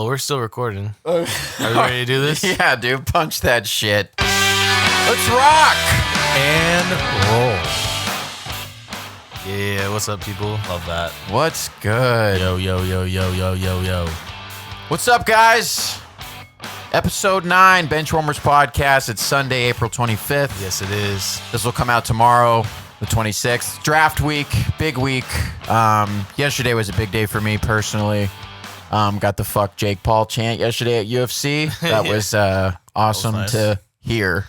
Oh, we're still recording. Are we ready to do this? Yeah, dude. Punch that shit. Let's rock. And roll. Yeah, what's up, people? Love that. What's good? Yo, yo, yo, yo, yo, yo, yo. What's up, guys? Episode 9, Benchwarmers podcast. It's Sunday, April 25th. Yes, it is. This will come out tomorrow, the 26th. Draft week, big week. Yesterday was a big day for me personally. Got the fuck Jake Paul chant yesterday at UFC. That was awesome nice. to hear.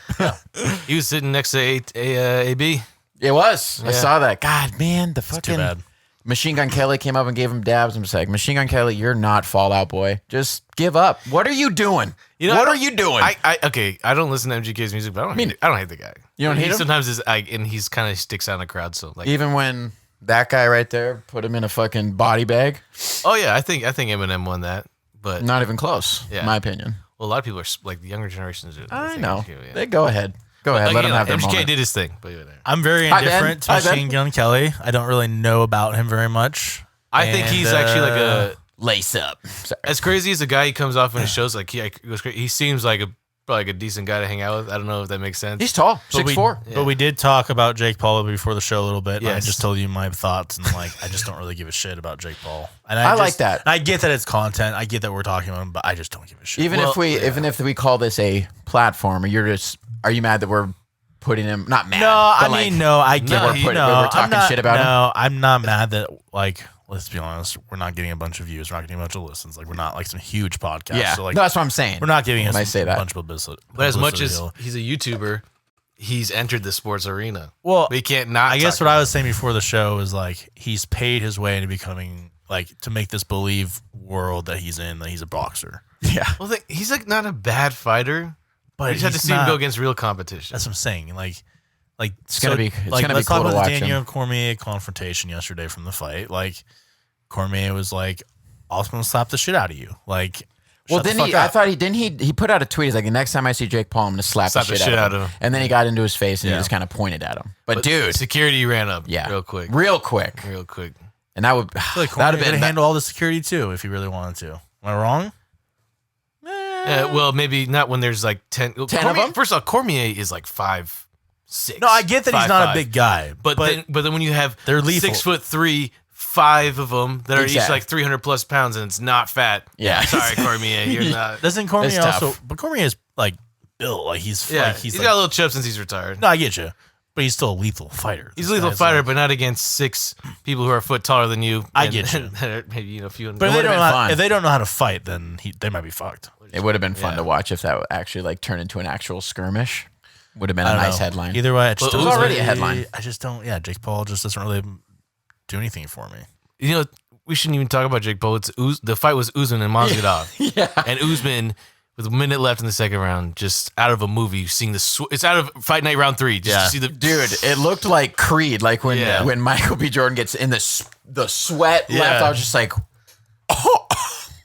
He was sitting next to AB. It was. I Yeah. saw that. God, man, the Too fucking bad. Machine Gun Kelly came up and gave him dabs. I'm just like, Machine Gun Kelly, you're not Fallout Boy. Just give up. What are you doing? You know, what are you doing? Okay, I don't listen to MGK's music, but I don't hate the guy. You don't hate him? Sometimes and he's kind of sticks out in the crowd. So like, Even when that guy right there put him in a fucking body bag, oh yeah, I think Eminem won that, but not even close. Yeah. In my opinion. well, a lot of people are like the younger generations. I know. Yeah. They go ahead. Go ahead. Let him have their MGK moment. did his thing, but yeah, I'm very Hi, Ben. indifferent to Hi, Ben. Machine Gun Kelly. I don't really know about him very much. I think he's actually like a Lace up. Sorry. as crazy as a guy he comes off in his shows. Like he seems like probably a decent guy to hang out with. I don't know if that makes sense. He's tall. But 6'4". But we did talk about Jake Paul before the show a little bit. And I Yes. just told you my thoughts, and like I just don't really give a shit about Jake Paul. And I like that. I get that it's content. I get that we're talking about him, but I just don't give a shit. Even if we call this a platform, are you mad that we're putting him? Not mad. No, but I like, mean, no, I get No, it. he- we're I'm talking not- shit about him. No, I'm not mad that, like, let's be honest, we're not getting a bunch of views. We're not getting a bunch of listens. Like, we're not like some huge podcast. Yeah. So, like, No, that's what I'm saying. we're not giving When us I say a that. bunch of publicity. But as much as publicity. he's a YouTuber, he's entered the sports arena. Well, But he can't not. I guess talk what I about was saying before the show is like he's paid his way into becoming like to make this believe world that he's in that he's a boxer. Yeah. it. Well, he's like not a bad fighter, but you just have to he's see him not- go against real competition. That's what I'm saying. Like It's gonna be let's cool talk to about watch the him. Daniel Cormier confrontation yesterday from the fight. Like Cormier was like, "I'm gonna slap the shit out of you." Like, Well, shut the didn't he? fuck I up. thought he put out a tweet. He's like, the next time I see Jake Paul, I'm gonna slap the shit out of him. And then he got into his face and he Yeah. just kind of pointed at him. But dude, security ran up. yeah, real quick. real quick, and that would I feel like that'd Cormier have could been handle all the security too if he really wanted to. Am I wrong? Well, maybe not when there's like 10 of Cormier, them? First off, Cormier is like 5'6". No, I get that he's not 5'5". a big guy, But then when you have they're lethal. 6'3", 5 of them that are each Exactly. like 300 plus pounds and it's not fat. Yeah. Sorry, Cormier, you're not. Doesn't Cormier It's tough. also? But Cormier is like built like he's Yeah, like, he's like, got a little chub since he's retired. No, I get you, but he's still a lethal fighter. He's This a lethal guy's fighter, like- but not against 6 people who are a foot taller than you. I and- get you. that are maybe a few. But if they, would've don't been know fun. if they don't know how to fight, then they might be fucked. It would have been fun Yeah. to watch if that would actually like turned into an actual skirmish. Would have been I a don't nice know. headline. Either way, it Well, just it was already a headline. I just don't. Yeah, Jake Paul just doesn't really do anything for me. You know, we shouldn't even talk about Jake Paul. The fight was Usman and Masvidal. Yeah. And Usman, with a minute left in the second round, just out of a movie, seeing it's out of Fight Night Round 3. Just Yeah. to see the Dude, it looked like Creed, like when Yeah. when Michael B. Jordan gets in the sweat left. I was just like, oh,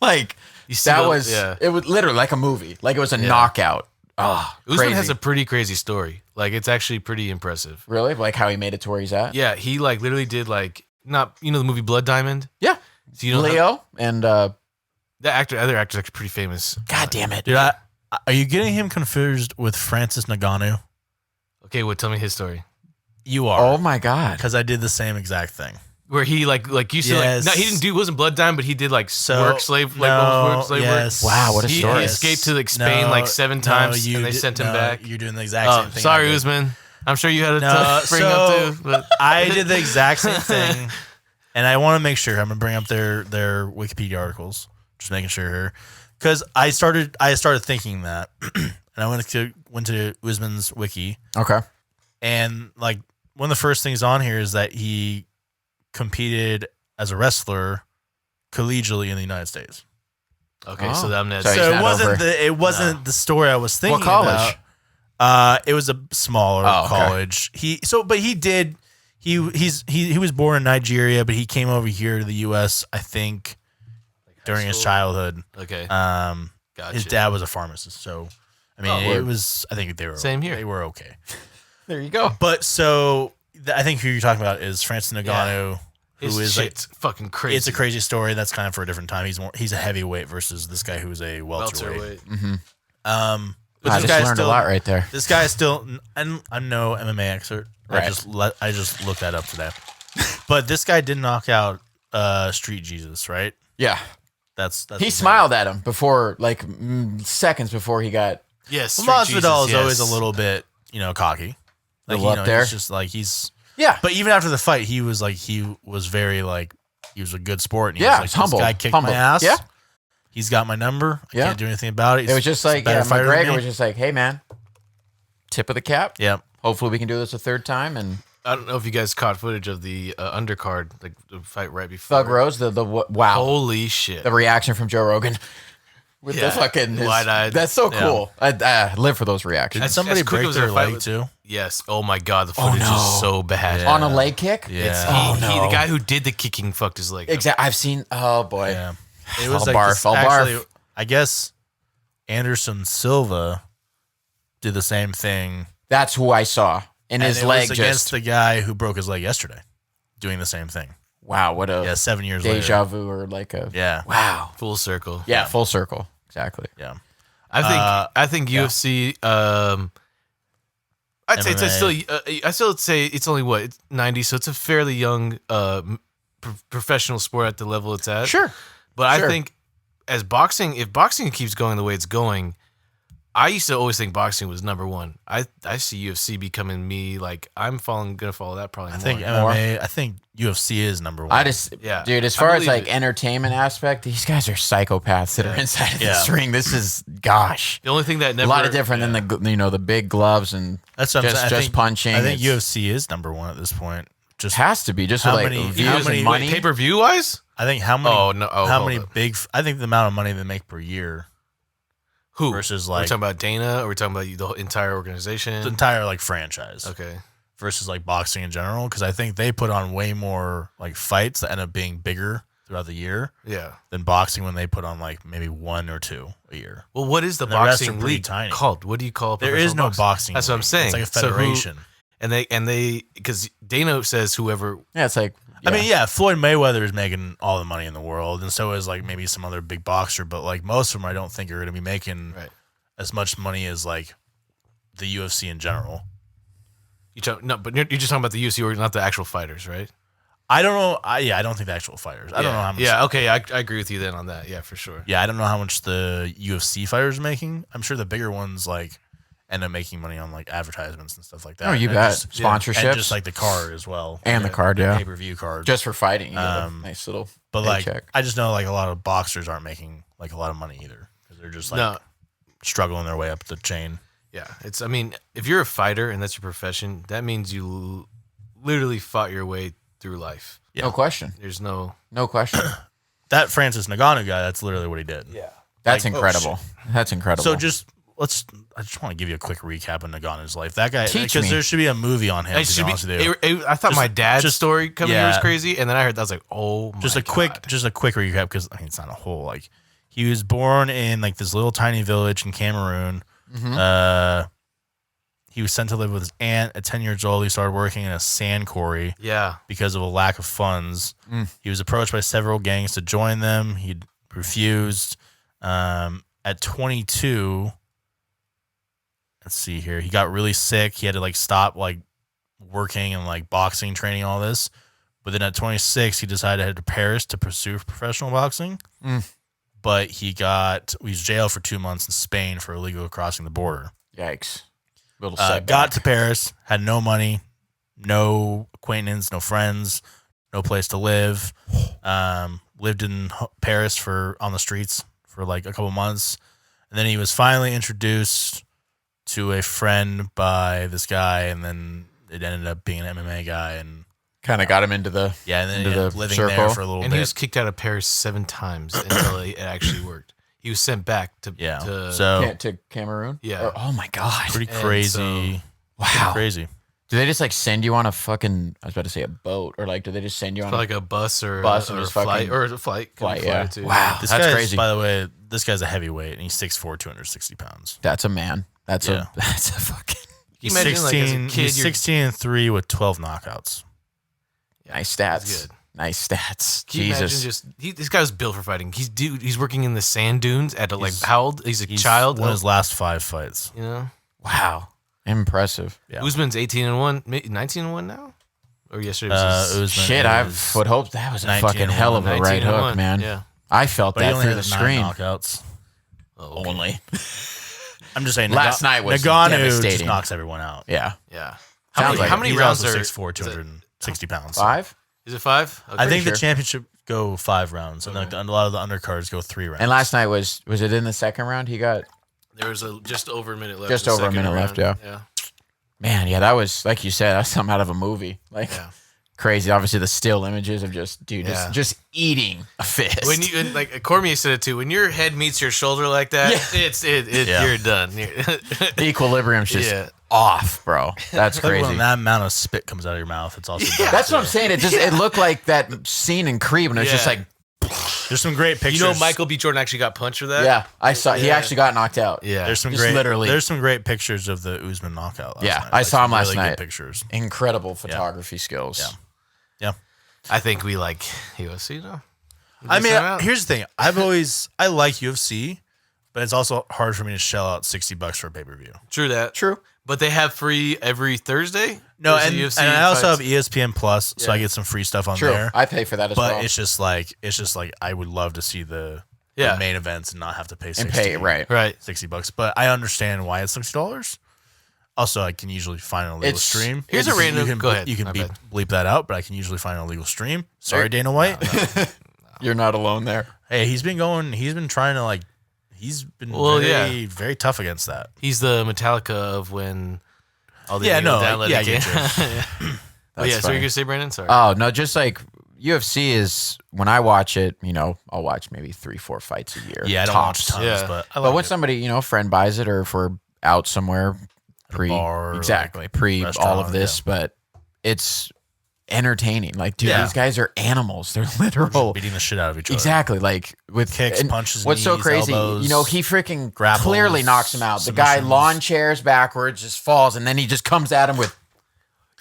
like You see that the- was yeah. it was literally like a movie, like it was a knockout. Oh, Usman crazy. has a pretty crazy story. Like it's actually pretty impressive. Really, like how he made it to where he's at. Yeah, he like literally did like not the movie Blood Diamond. Yeah. So you know Leo and the other actor's actually pretty famous. God damn it, Dude, are you getting him confused with Francis Ngannou? Okay, well, tell me his story. You are. oh my god, Because I did the same exact thing. Where he like used to Yes. like he wasn't Blood Diamond, but he did like slave No, almost work slave yes. Wow, what a He story. escaped to like Spain like 7 times, and they sent him back. You're doing the exact Oh, same thing. sorry, I did. Usman. I'm sure you had a No, tough bring up so too. But I did the exact same thing, and I want to make sure I'm gonna bring up their Wikipedia articles, just making sure here, because I started thinking that, and I went to Usman's wiki, okay, and like one of the first things on here is that he competed as a wrestler collegially in the United States. okay, Oh. so I'm not. So he's So not over. it wasn't the story I was thinking What college? about. It was a smaller Oh, okay. college. He was born in Nigeria, but he came over here to the U.S. I think during his school? childhood. Okay, His gotcha. dad was a pharmacist, so I mean, Oh, it word. was. I think they were Same here. They were okay. there you go. But so I think who you're talking about is Francis Ngannou, who His is shit's fucking crazy. It's a crazy story. That's kind of for a different time. He's a heavyweight versus this guy who's a welterweight. But I this just guy's learned still, a lot right there. This guy is still. I'm no MMA expert. Right. I just looked that up today. But this guy did knock out Street Jesus, right? Yeah. That's He smiled at him before, like seconds before he got. Yes. Well, Street Masvidal Jesus, is always yes. a little bit, cocky. Like Little up there. He's just like Yeah. But even after the fight, he was very he was a good sport. And he Yeah, was like, humble. This guy kicked Humble. my ass. Yeah. He's got my number. I Yeah. can't do anything about it. It was just like, McGregor was just like, hey, man, tip of the cap. Yeah. Hopefully we can do this a third time. And I don't know if you guys caught footage of the undercard, like the fight right before. Thug Rose, wow. Holy shit. The reaction from Joe Rogan with the Yeah, fucking wide-eyed. That's so Yeah. cool. I live for those reactions. Did somebody quick break as their a fight leg with- too? Yes. Oh my god, the footage no. is so bad. Yeah. On a leg kick? Yeah. The guy who did the kicking fucked his leg. up. Exactly. I've seen. Oh boy. Yeah. It was I'll barf, I'll barf. I guess Anderson Silva did the same thing. That's who I saw. And his it leg was just. against the guy who broke his leg yesterday, doing the same thing. Wow. What a 7 years deja later. vu or like a. Yeah. Wow. Full circle. Yeah. Full circle. Exactly. Yeah. I think UFC. I'd say it's still. I still say it's only it's 90, so it's a fairly young professional sport at the level it's at. Sure. But Sure. I think as boxing, if boxing keeps going the way it's going, I used to always think boxing was number one. I see UFC becoming me like I'm gonna follow that probably. I think more. MMA, I think UFC is number one. I just, Yeah. dude, as I far as believe like it. entertainment aspect, these guys are psychopaths that are inside of this ring. This is, gosh, The only thing that a never lot of different than the big gloves and That's what I'm saying. I just think, punching. I think It's- UFC is number one at this point. Just has to be just How with like many- views how many- and money. pay per view wise. I think how many Oh, no. Oh, how hold many up. I think the amount of money they make per year Who versus We're like talking about Dana, or we're talking about the entire organization. the entire like franchise Okay. versus like boxing in general, because I think they put on way more like fights that end up being bigger throughout the year Yeah. than boxing when they put on like maybe 1 or 2 a year. Well, what is the And the rest are boxing pretty league tiny. called? What do you call? There is professional no boxing. That's what I'm league. saying. It's like a So who- federation. and they because Dana says whoever. Yeah, it's like. I mean, yeah, Floyd Mayweather is making all the money in the world, and so is like maybe some other big boxer, but like most of them, I don't think are going to be making Right. as much money as like the UFC in general. But you're just talking about the UFC or not the actual fighters, right? I don't know. I don't think the actual fighters. I don't know how much. Yeah. Okay. I agree with you then on that. Yeah, for sure. Yeah, I don't know how much the UFC fighters are making. I'm sure the bigger ones like end up making money on like advertisements and stuff like that. Oh, you And bet. just- Sponsorships. and just like the card as well, And the card, yeah. pay-per-view card. Just for fighting. You get a Um, nice little but like, paycheck. I just know like a lot of boxers aren't making like a lot of money either because they're just like No. struggling their way up the chain. Yeah. I mean, if you're a fighter and that's your profession, that means you literally fought your way through life. Yeah. No question. There's no. No question. That Francis Ngannou guy, that's literally what he did. Yeah. That's Like, oh, incredible. That's incredible. So I just want to give you a quick recap of Ngannou's life. That guy, Teach because me. there should be a movie on him. It To should be be, honest with you. I thought my dad's just- story coming here was yeah. crazy, and then I heard that I was like, oh my just a God. quick recap because I mean it's not a whole like he was born in like this little tiny village in Cameroon. He was sent to live with his aunt at 10 years old. He started working in a sand quarry Yeah. because of a lack of funds. He was approached by several gangs to join them. He refused. At 22, let's see here, he got really sick. He had to like stop like working and like boxing training, all this. But then at 26, he decided to head to Paris to pursue professional boxing. But he was jailed for 2 months in Spain for illegal crossing the border. Yikes. Little setback. Got to Paris, had no money, no acquaintance, no friends, no place to live. Lived in Paris on the streets for like a couple months. And then he was finally introduced to a friend by this guy, and then it ended up being an MMA guy. And Kind of got him into the yeah, and then into he ended up the living circle. there for a little And bit. he was kicked out of Paris 7 times until it actually worked. He was sent back to yeah. to, So to Cameroon. Yeah. Oh my god. pretty and crazy. Wow. Pretty crazy. Do they just like send you on a fucking? I was about to say a boat, or like do they just send you on like a bus or Bus or and a just flight fucking- or a flight. Could be flight? flight Yeah. too. Wow. This That's guy's, crazy. by the way, this guy's a heavyweight, and he's 6'4", 260 pounds. That's a man. That's Yeah. that's a fucking Can He's you imagine, like, as a 16. kid, He's you're- 16-3 with 12 knockouts. nice That's stats. good. Nice stats. Can you imagine this guy was built for fighting. He's working in the sand dunes at how old? He's a child. Won his last 5 fights. You know? Wow. Impressive. Yeah. Usman's 18-1, 19-1 now? Or yesterday was his, Usman Shit, I is would hope that was a fucking hell of a right 19-1, hook, man. Yeah. I felt but he that only through had the 9 screen. knockouts. Oh, okay. Only. I'm just saying. Last night was Nagano devastating. just knocks everyone out. Yeah. Yeah. Sounds like How many He's rounds also are 6'4", 260 pounds. 5? Is it 5? Okay. I think sure. the championship go 5 rounds, and like a lot of the undercards go 3 rounds. And last night was it in the second round? He got there was just over a minute left. Just in the over a second minute left, round. yeah. Man, yeah, that was like you said, that's something out of a movie. Like Yeah. crazy. Obviously the still images of just Yeah. just eating a fist. When you like Cormier said it too, when your head meets your shoulder like that, you're done. the equilibrium's just Yeah. off, bro. That's It's like crazy. when that amount of spit comes out of your mouth, it's also That's what I'm saying. It looked like that scene in Creed when it was just Yeah. like There's some great pictures. You know, Michael B. Jordan actually got punched for that. yeah, I saw he actually got knocked out. Yeah. There's some Just great literally. There's some great pictures of the Usman knockout. Last Yeah, night. I saw him some last really night. Good pictures. Incredible photography skills. Yeah. Yeah. I think we like UFC now. I mean, here's the thing. I like UFC, but it's also hard for me to shell out $60 for a pay-per-view. True that. True. But they have free every Thursday. No, There's and, a and UFC I also fights. have ESPN Plus, so Yeah. I get some free stuff on True. there. I pay for that as But well. it's just like I would love to see the main events and not have to pay right. $60. But I understand why it's $60. Also, I can usually find a legal It's- stream. Here's a random. Go ahead. You can My bad. bleep that out, but I can usually find a legal stream. Sorry, Dana White. You're not alone there. Hey, he's been trying to he's been very tough against that. He's the Metallica of when all the Yeah, no, downloading yeah, I came. get you. Oh yeah, so funny. you're gonna say, Brandon? Sorry. Oh no, just like UFC is when I watch it, I'll watch maybe 3-4 fights a year. Yeah, I don't tops. watch tons, Yeah. but I But like when it. somebody, a friend buys it, or if we're out somewhere pre bar or exactly like pre all restaurant, of this, but it's entertaining. Like, dude, Yeah. these guys are animals. They're literal. beating the shit out of each other. Exactly, like with Kicks, and punches, What's so knees, crazy? elbows, He freaking grapples, clearly knocks him out. The guy submissions. lawn chairs backwards, just falls, and then he just comes at him with.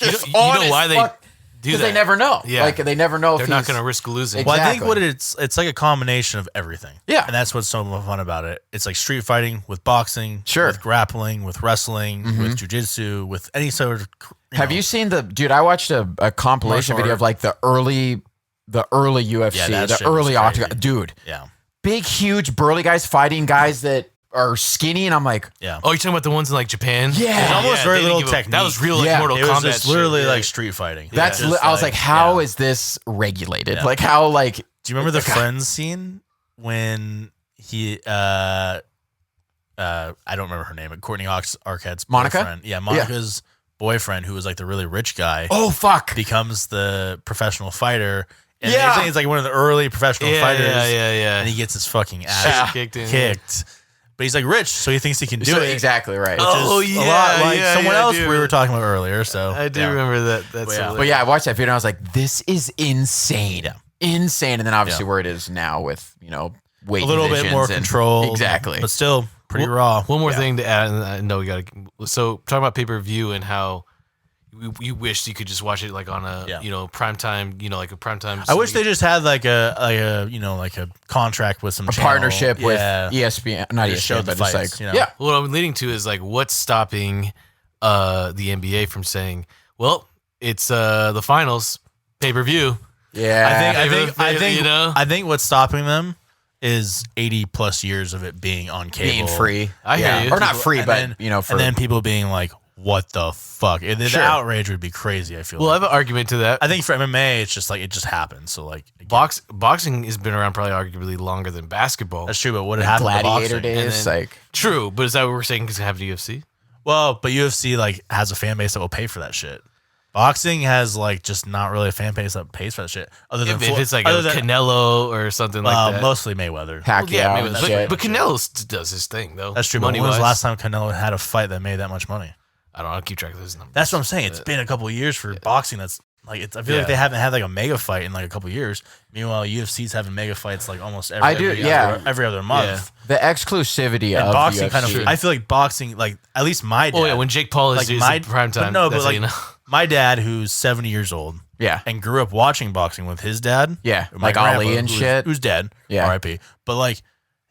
You just know on his why they fuck- do Because that? they never know. Yeah. Like they never know They're if not he's gonna risk losing. Exactly. Well, I think what it's like a combination of everything. Yeah. And that's what's so fun about it. It's like street fighting with boxing, Sure. with grappling, with wrestling, with jujitsu, with any sort of. Have you seen dude? I watched a compilation Martial video art. of like the early UFC, Yeah, that the shit was early crazy. octagon. Dude, Yeah. big, huge, burly guys fighting guys that are skinny, and I'm like, Yeah. Oh, you're talking about the ones in like Japan? Yeah. There's almost very they didn't little give a- technique. That was real like Yeah. Mortal It was Kombat. just literally shit. like street fighting. that's. Just I was like, how yeah. is this regulated? Yeah. Like, how like. Do you remember the Friends scene when he I don't remember her name, but Courtney Arquette's Monica? boyfriend. Yeah, Monica's boyfriend, who was like the really rich guy, Oh fuck! becomes the professional fighter. And Yeah. I think it's like one of the early professional fighters. Yeah. And he gets his fucking ass Yeah. Kicked in. kicked. But he's like rich, so he thinks he can do So- it. exactly right. Which Oh, is a yeah, lot like yeah, someone yeah, I else do. we were talking about earlier. So I do yeah. remember that. That's Yeah. But yeah, I watched that video and I was like, this is insane. Yeah. Insane. And then obviously Yeah. where it is now with, weight a little bit divisions more and- control. Exactly. But still pretty Well, raw. One more Yeah. thing to add, and I know we got to. So talking about pay per view and how you wished you could just watch it like on a prime time, like a prime time. I wish they just had like a contract with some a channel. partnership with Yeah. ESPN, not Just ESPN, show the but just fights, like, you know? yeah. What I'm leading to is like, what's stopping the NBA from saying, well, it's the finals pay per view. Yeah. I think what's stopping them is 80 plus years of it being on cable, being free. I hear you. Or not free, and but, then, for. and then people being like, "What the fuck?" And then Sure. the outrage would be crazy. I feel. Well, I like. have an argument to that. I think for MMA, it's just like it just happens. So like, again, Boxing has been around probably arguably longer than basketball. that's true. But what happened to Gladiator boxing? days, then- like. True, but is that what we're saying? Because have the UFC? Well, but UFC like has a fan base that will pay for that shit. Boxing has like just not really a fan base that pays for that shit. Other than If it's like a Canelo or something like that. mostly Mayweather. Pacquiao maybe and that's- shit. but Canelo does his thing though. That's true. But when was Money-wise. the last time Canelo had a fight that made that much money? I don't know. I'll keep track of those numbers. That's what I'm saying. It's been a couple of years for boxing. That's like I feel like they haven't had like a mega fight in like a couple of years. Meanwhile, UFC's having mega fights like almost every other month. The exclusivity And of boxing UFC. kind of. I feel like boxing, like at least my dad. Oh yeah, when Jake Paul is like using my prime time. but no, that's but how like my dad, who's 70 years old, Yeah. and grew up watching boxing with his dad. Yeah, My like Ali grandpa, and shit. Who's dead. Yeah. R.I.P. But like,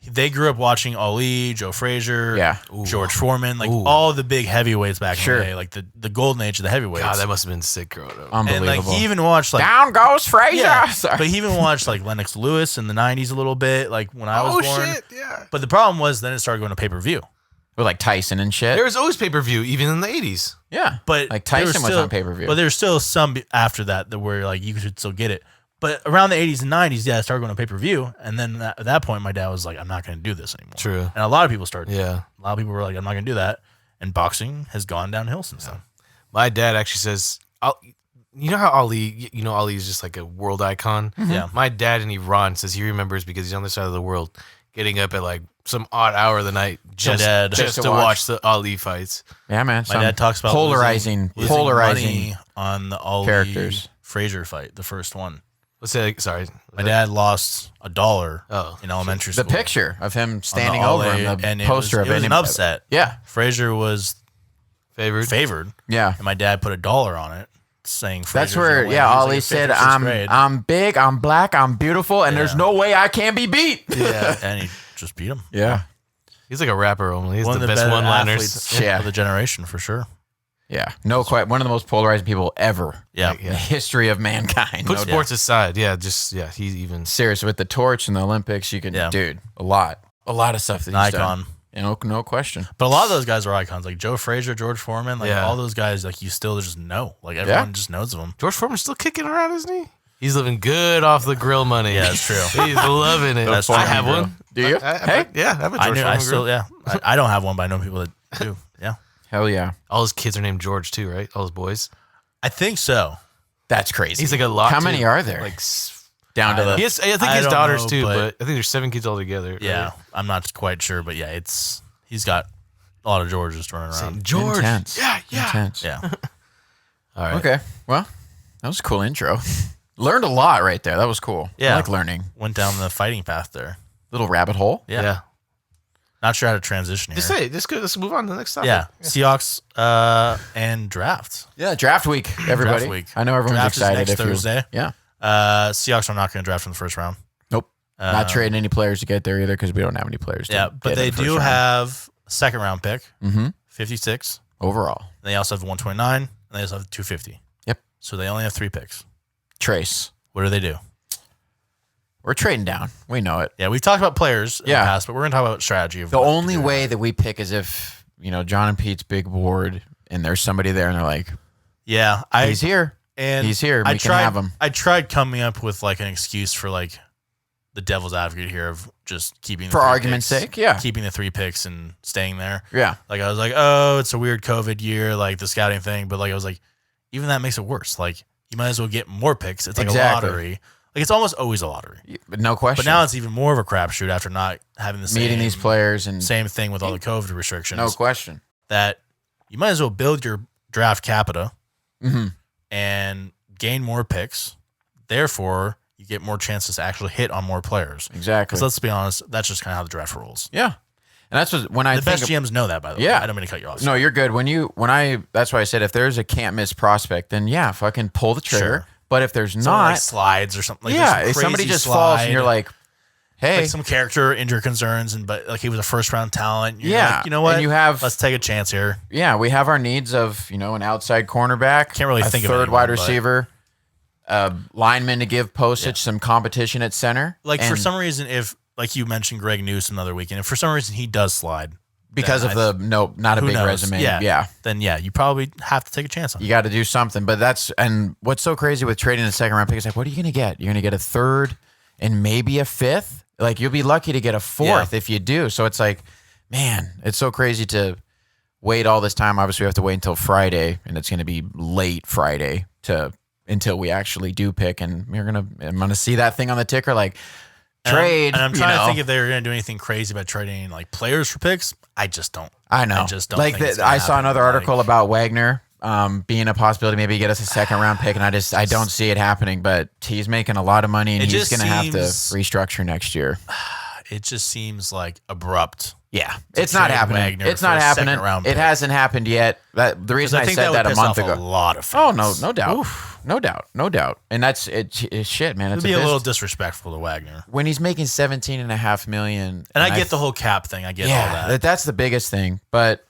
they grew up watching Ali, Joe Frazier, Yeah. George Foreman, like Ooh. all the big heavyweights back Sure. in the day, like the golden age of the heavyweights. God, that must have been sick growing up. and Unbelievable. like he even watched like Down goes Frazier. yeah, Sorry. but he even watched like Lennox Lewis in the '90s a little bit, like when I was born. Shit, yeah. But the problem was then it started going to pay per view. With like Tyson and shit. There was always pay-per-view, even in the 80s. Yeah. But like there Tyson was on pay-per-view. But there's still some after that where like you could still get it. But around the 80s and 90s, yeah, I started going to pay-per-view. And then at that point, my dad was like, I'm not going to do this anymore. True. And a lot of people started. Yeah. A lot of people were like, I'm not going to do that. And boxing has gone downhill since then. My dad actually says, you know how Ali, Ali is just like a world icon? Yeah. My dad in Iran says he remembers because he's on the side of the world getting up at like some odd hour of the night just to watch the Ali fights. Yeah, man. My dad talks about polarizing losing money on the Ali characters. Frazier fight, the first one. Let's say, sorry. My dad lost $1 in elementary The school. picture of him on standing the over Ali, him, the and poster it was of an upset. Yeah. Frazier was Favored. Yeah. and my dad put $1 on it, saying That's Frazier's where, gonna win. yeah, He was Ali like a said, fifth or sixth grade. I'm big, I'm black, I'm beautiful, and there's Yeah. no way I can be beat. Yeah. and he just beat him. Yeah. He's like a rapper only. He's One the of the best better one-liners. athletes Yeah. of the generation for sure. Yeah. No quite. One of the most polarizing people ever Yeah, in the history of mankind. Put No sports aside. Yeah, he's even. doubt. Serious. With the torch and the Olympics, you can, Yeah. dude, a lot of stuff that an he's icon. done. You know, no question. But a lot of those guys are icons, like Joe Frazier, George Foreman, like Yeah. all those guys. Like you still just know, like everyone just knows of them. George Foreman's still kicking around, isn't he? He's living good off the grill money. Yeah, that's true. He's loving it. That's I true, have bro. one. Do you? Hey. Yeah, I have a I George knew. I Foreman still, grill. yeah. I don't have one, but I know people that do. Yeah, Hell yeah. All his kids are named George too, right? All his boys. I think so. That's crazy. He's like a lot. How too. many are there? Like down to I the. he has, I think I his don't daughters know, too, but- but I think there's 7 kids altogether. Yeah, right? I'm not quite sure, but yeah, he's got a lot of Georges running around. George. Intense. Yeah. Intense. Yeah, All right. Okay. Well, that was a cool intro. Learned a lot right there. That was cool. Yeah. I like learning. went down the fighting path there. Little rabbit hole. Yeah, not sure how to transition here. Just say it. Just go. Let's move on to the next topic. Yeah, Seahawks and draft. Yeah, draft week, everybody. Draft week. I know everyone's Draft is excited. next if you- Thursday. Yeah. Seahawks are not going to draft in the first round. Nope. Not trading any players to get there either because we don't have any players. Yeah, but they do have a second round pick, Mm-hmm. 56. Overall. And they also have 129, and they also have 250. Yep. So they only have 3 picks. Trace. What do they do? We're trading down. We know it. Yeah, we've talked about players in Yeah. the past, but we're going to talk about strategy. Of The what to only do. way that we pick is if, John and Pete's big board and there's somebody there and they're like, Yeah, he's here. And He's here. We can have him. I tried coming up with like an excuse for like the devil's advocate here of just keeping the For 3 argument's picks, sake, yeah. keeping the 3 picks and staying there. Yeah. Like I was like, oh, it's a weird COVID year, like the scouting thing. But like I was like, even that makes it worse. Like you might as well get more picks. It's like Exactly. a lottery. Like it's almost always a lottery. But no question. But now it's even more of a crapshoot after not having the meeting these players and same thing with all the COVID restrictions. no question. That you might as well build your draft capita Mm-hmm. and gain more picks. Therefore, you get more chances to actually hit on more players. Exactly. Because let's be honest, that's just kind of how the draft rolls. Yeah. And that's what, when I The think best GMs know that, by the Yeah. way. I don't mean to cut you off. No, you're good. That's why I said if there's a can't miss prospect, then yeah, fucking pull the trigger. Sure. But if there's Someone, not, like slides or something. Like yeah, there's if some somebody crazy just falls and slide, you're like, hey, like some character injury concerns, but like he was a first round talent. You're yeah, like, you know what? And you have, Let's take a chance here. yeah, we have our needs of an outside cornerback, Can't really a think of third anyone, wide but- receiver, lineman to give Postage some competition at center. Like for And some reason, if like you mentioned Greg Newsome the other weekend, if for some reason he does slide because then of not a who big knows? resume. Yeah. then yeah, you probably have to take a chance on You it. got to do something. But and what's so crazy with trading a second round pick is like, what are you going to get? You're going to get a third and maybe a fifth. Like you'll be lucky to get a fourth if you do. So it's like, man, it's so crazy to wait all this time. Obviously, we have to wait until Friday, and it's going to be late Friday until we actually do pick. And I'm gonna see that thing on the ticker like trade. And I'm trying to think if they're going to do anything crazy about trading like players for picks. I just don't. I know. I just don't like think it's gonna I saw happen. another article about Wagner being a possibility, maybe get us a second round pick, and I don't see it happening. But he's making a lot of money, and It he's just going to have to seems- restructure next year. it just seems like abrupt. Yeah, it's not trade happening. Wagner It's for not a happening. second-round It pick. hasn't happened yet. The reason I think said would that a piss month off ago. a lot of Oh fans. no doubt, no doubt. And that's it's shit, man. It'd It's be a business. little disrespectful to Wagner. When he's making 17.5 million, And I get the whole cap thing. I get all that. that's the biggest thing. But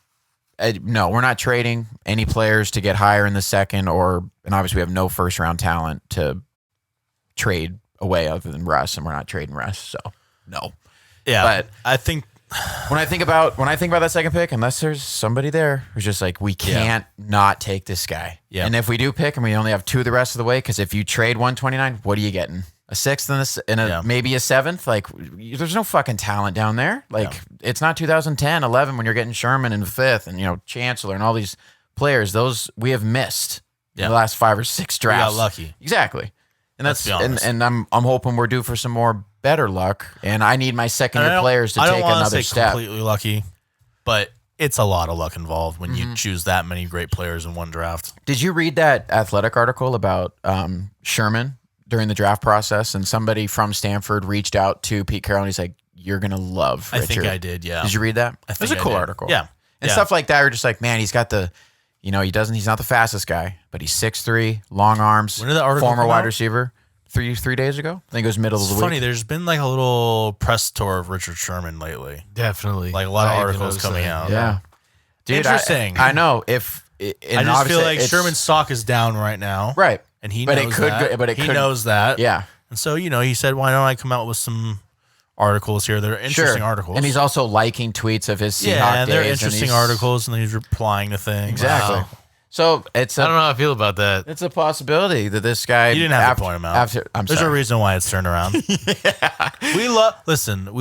no, we're not trading any players to get higher in the second, and obviously we have no first round talent to trade away other than Russ, and we're not trading Russ. So no. Yeah, But I think when I think about that second pick, unless there's somebody there who's just like, we can't not take this guy. Yeah. And if we do pick him, we only have 2 the rest of the way. Because if you trade 129, what are you getting? A 6th and maybe a 7th? Like, there's no fucking talent down there. Like, it's not 2010, 11 when you're getting Sherman in the 5th and Chancellor and all these players. Those we have missed in the last 5 or 6 drafts. got lucky. Exactly. And Let's be honest. and I'm hoping we're due for some more better luck, and I need my second year players to I don't take wanna another say step. completely lucky, but it's a lot of luck involved when you choose that many great players in one draft. Did you read that Athletic article about Sherman during the draft process? And somebody from Stanford reached out to Pete Carroll, and he's like, "You're gonna love Richard." I think I did. Yeah. Did you read that? I It was think a I cool did. article. Yeah. And Yeah. stuff like that. You're just like, man, he's got the, he's not the fastest guy, but he's 6'3", long arms. When did that article former come wide out? receiver. 3 days ago. I think it was middle of It's the funny. week. There's been like a little press tour of Richard Sherman lately. Definitely. Like a lot of I even articles noticed coming that. out. Yeah. Dude, Interesting. I know. I just feel like Sherman's stock is down right now. right. And he But knows it could that. go- but it he could- knows that. Yeah. And so, he said, why don't I come out with some articles here that are interesting articles? And he's also liking tweets of his Seahawk and they're days, interesting he's- articles, and he's replying to things. Exactly. Wow. So I don't know how I feel about that. it's a possibility that this guy. You didn't have to point him out. I'm There's sorry. a reason why it's turned around. We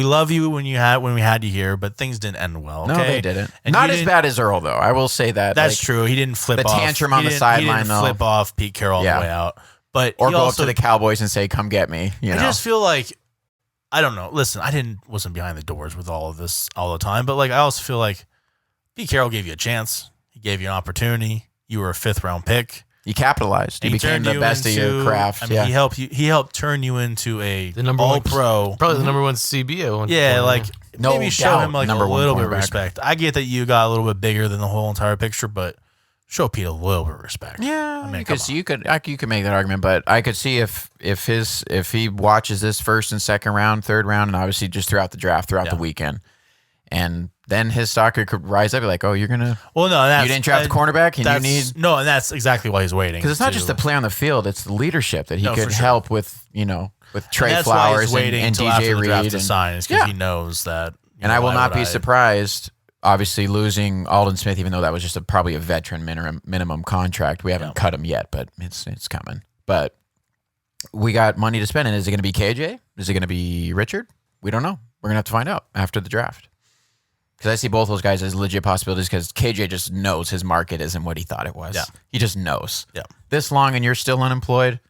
love you when we had you here, but things didn't end well. Okay? No, they didn't. And Not you as didn't- bad as Earl, though. I will say that. That's like, true. He didn't flip the off. tantrum on He the didn't- sideline, He didn't though. flip off Pete Carroll on Yeah. the way out. But Or he go also, up to the Cowboys and say, "Come get me." I just feel like, I don't know. Listen, wasn't behind the doors with all of this all the time, but like I also feel like Pete Carroll gave you a chance. He gave you an opportunity. You were a 5th round pick. you capitalized. You And he became turned the you best of your into- craft. I mean, yeah. he helped turn you into The number all one pro. Probably the number 1 CB at one Yeah, point. like No maybe show doubt, him like a number one little bit of cornerback. respect. I get that you got a little bit bigger than the whole entire picture, but show Pete a little bit of respect. Yeah, I mean, because come on. you could make that argument, but I could see if he watches this first and second round, third round, and obviously just throughout the draft, throughout the weekend, and then his stock could rise up. Like, oh, you're gonna. Well, no, that's, You didn't draft the cornerback, and you need no, and that's exactly why he's waiting. because it's not to- just the play on the field; it's the leadership that he No, could for sure. help with. With Trey and that's why Flowers he's waiting and until after DJ the draft Reed, to and, sign, is because Yeah. he knows that. and I will why not would be surprised. Obviously, losing Alden Smith, even though that was just probably a veteran minimum contract, we haven't cut him yet, but it's coming. But we got money to spend, and is it going to be KJ? Is it going to be Richard? We don't know. We're going to have to find out after the draft. Because I see both those guys as legit possibilities. Because KJ just knows his market isn't what he thought it was. Yeah. He just knows. Yeah. This long, and you're still unemployed.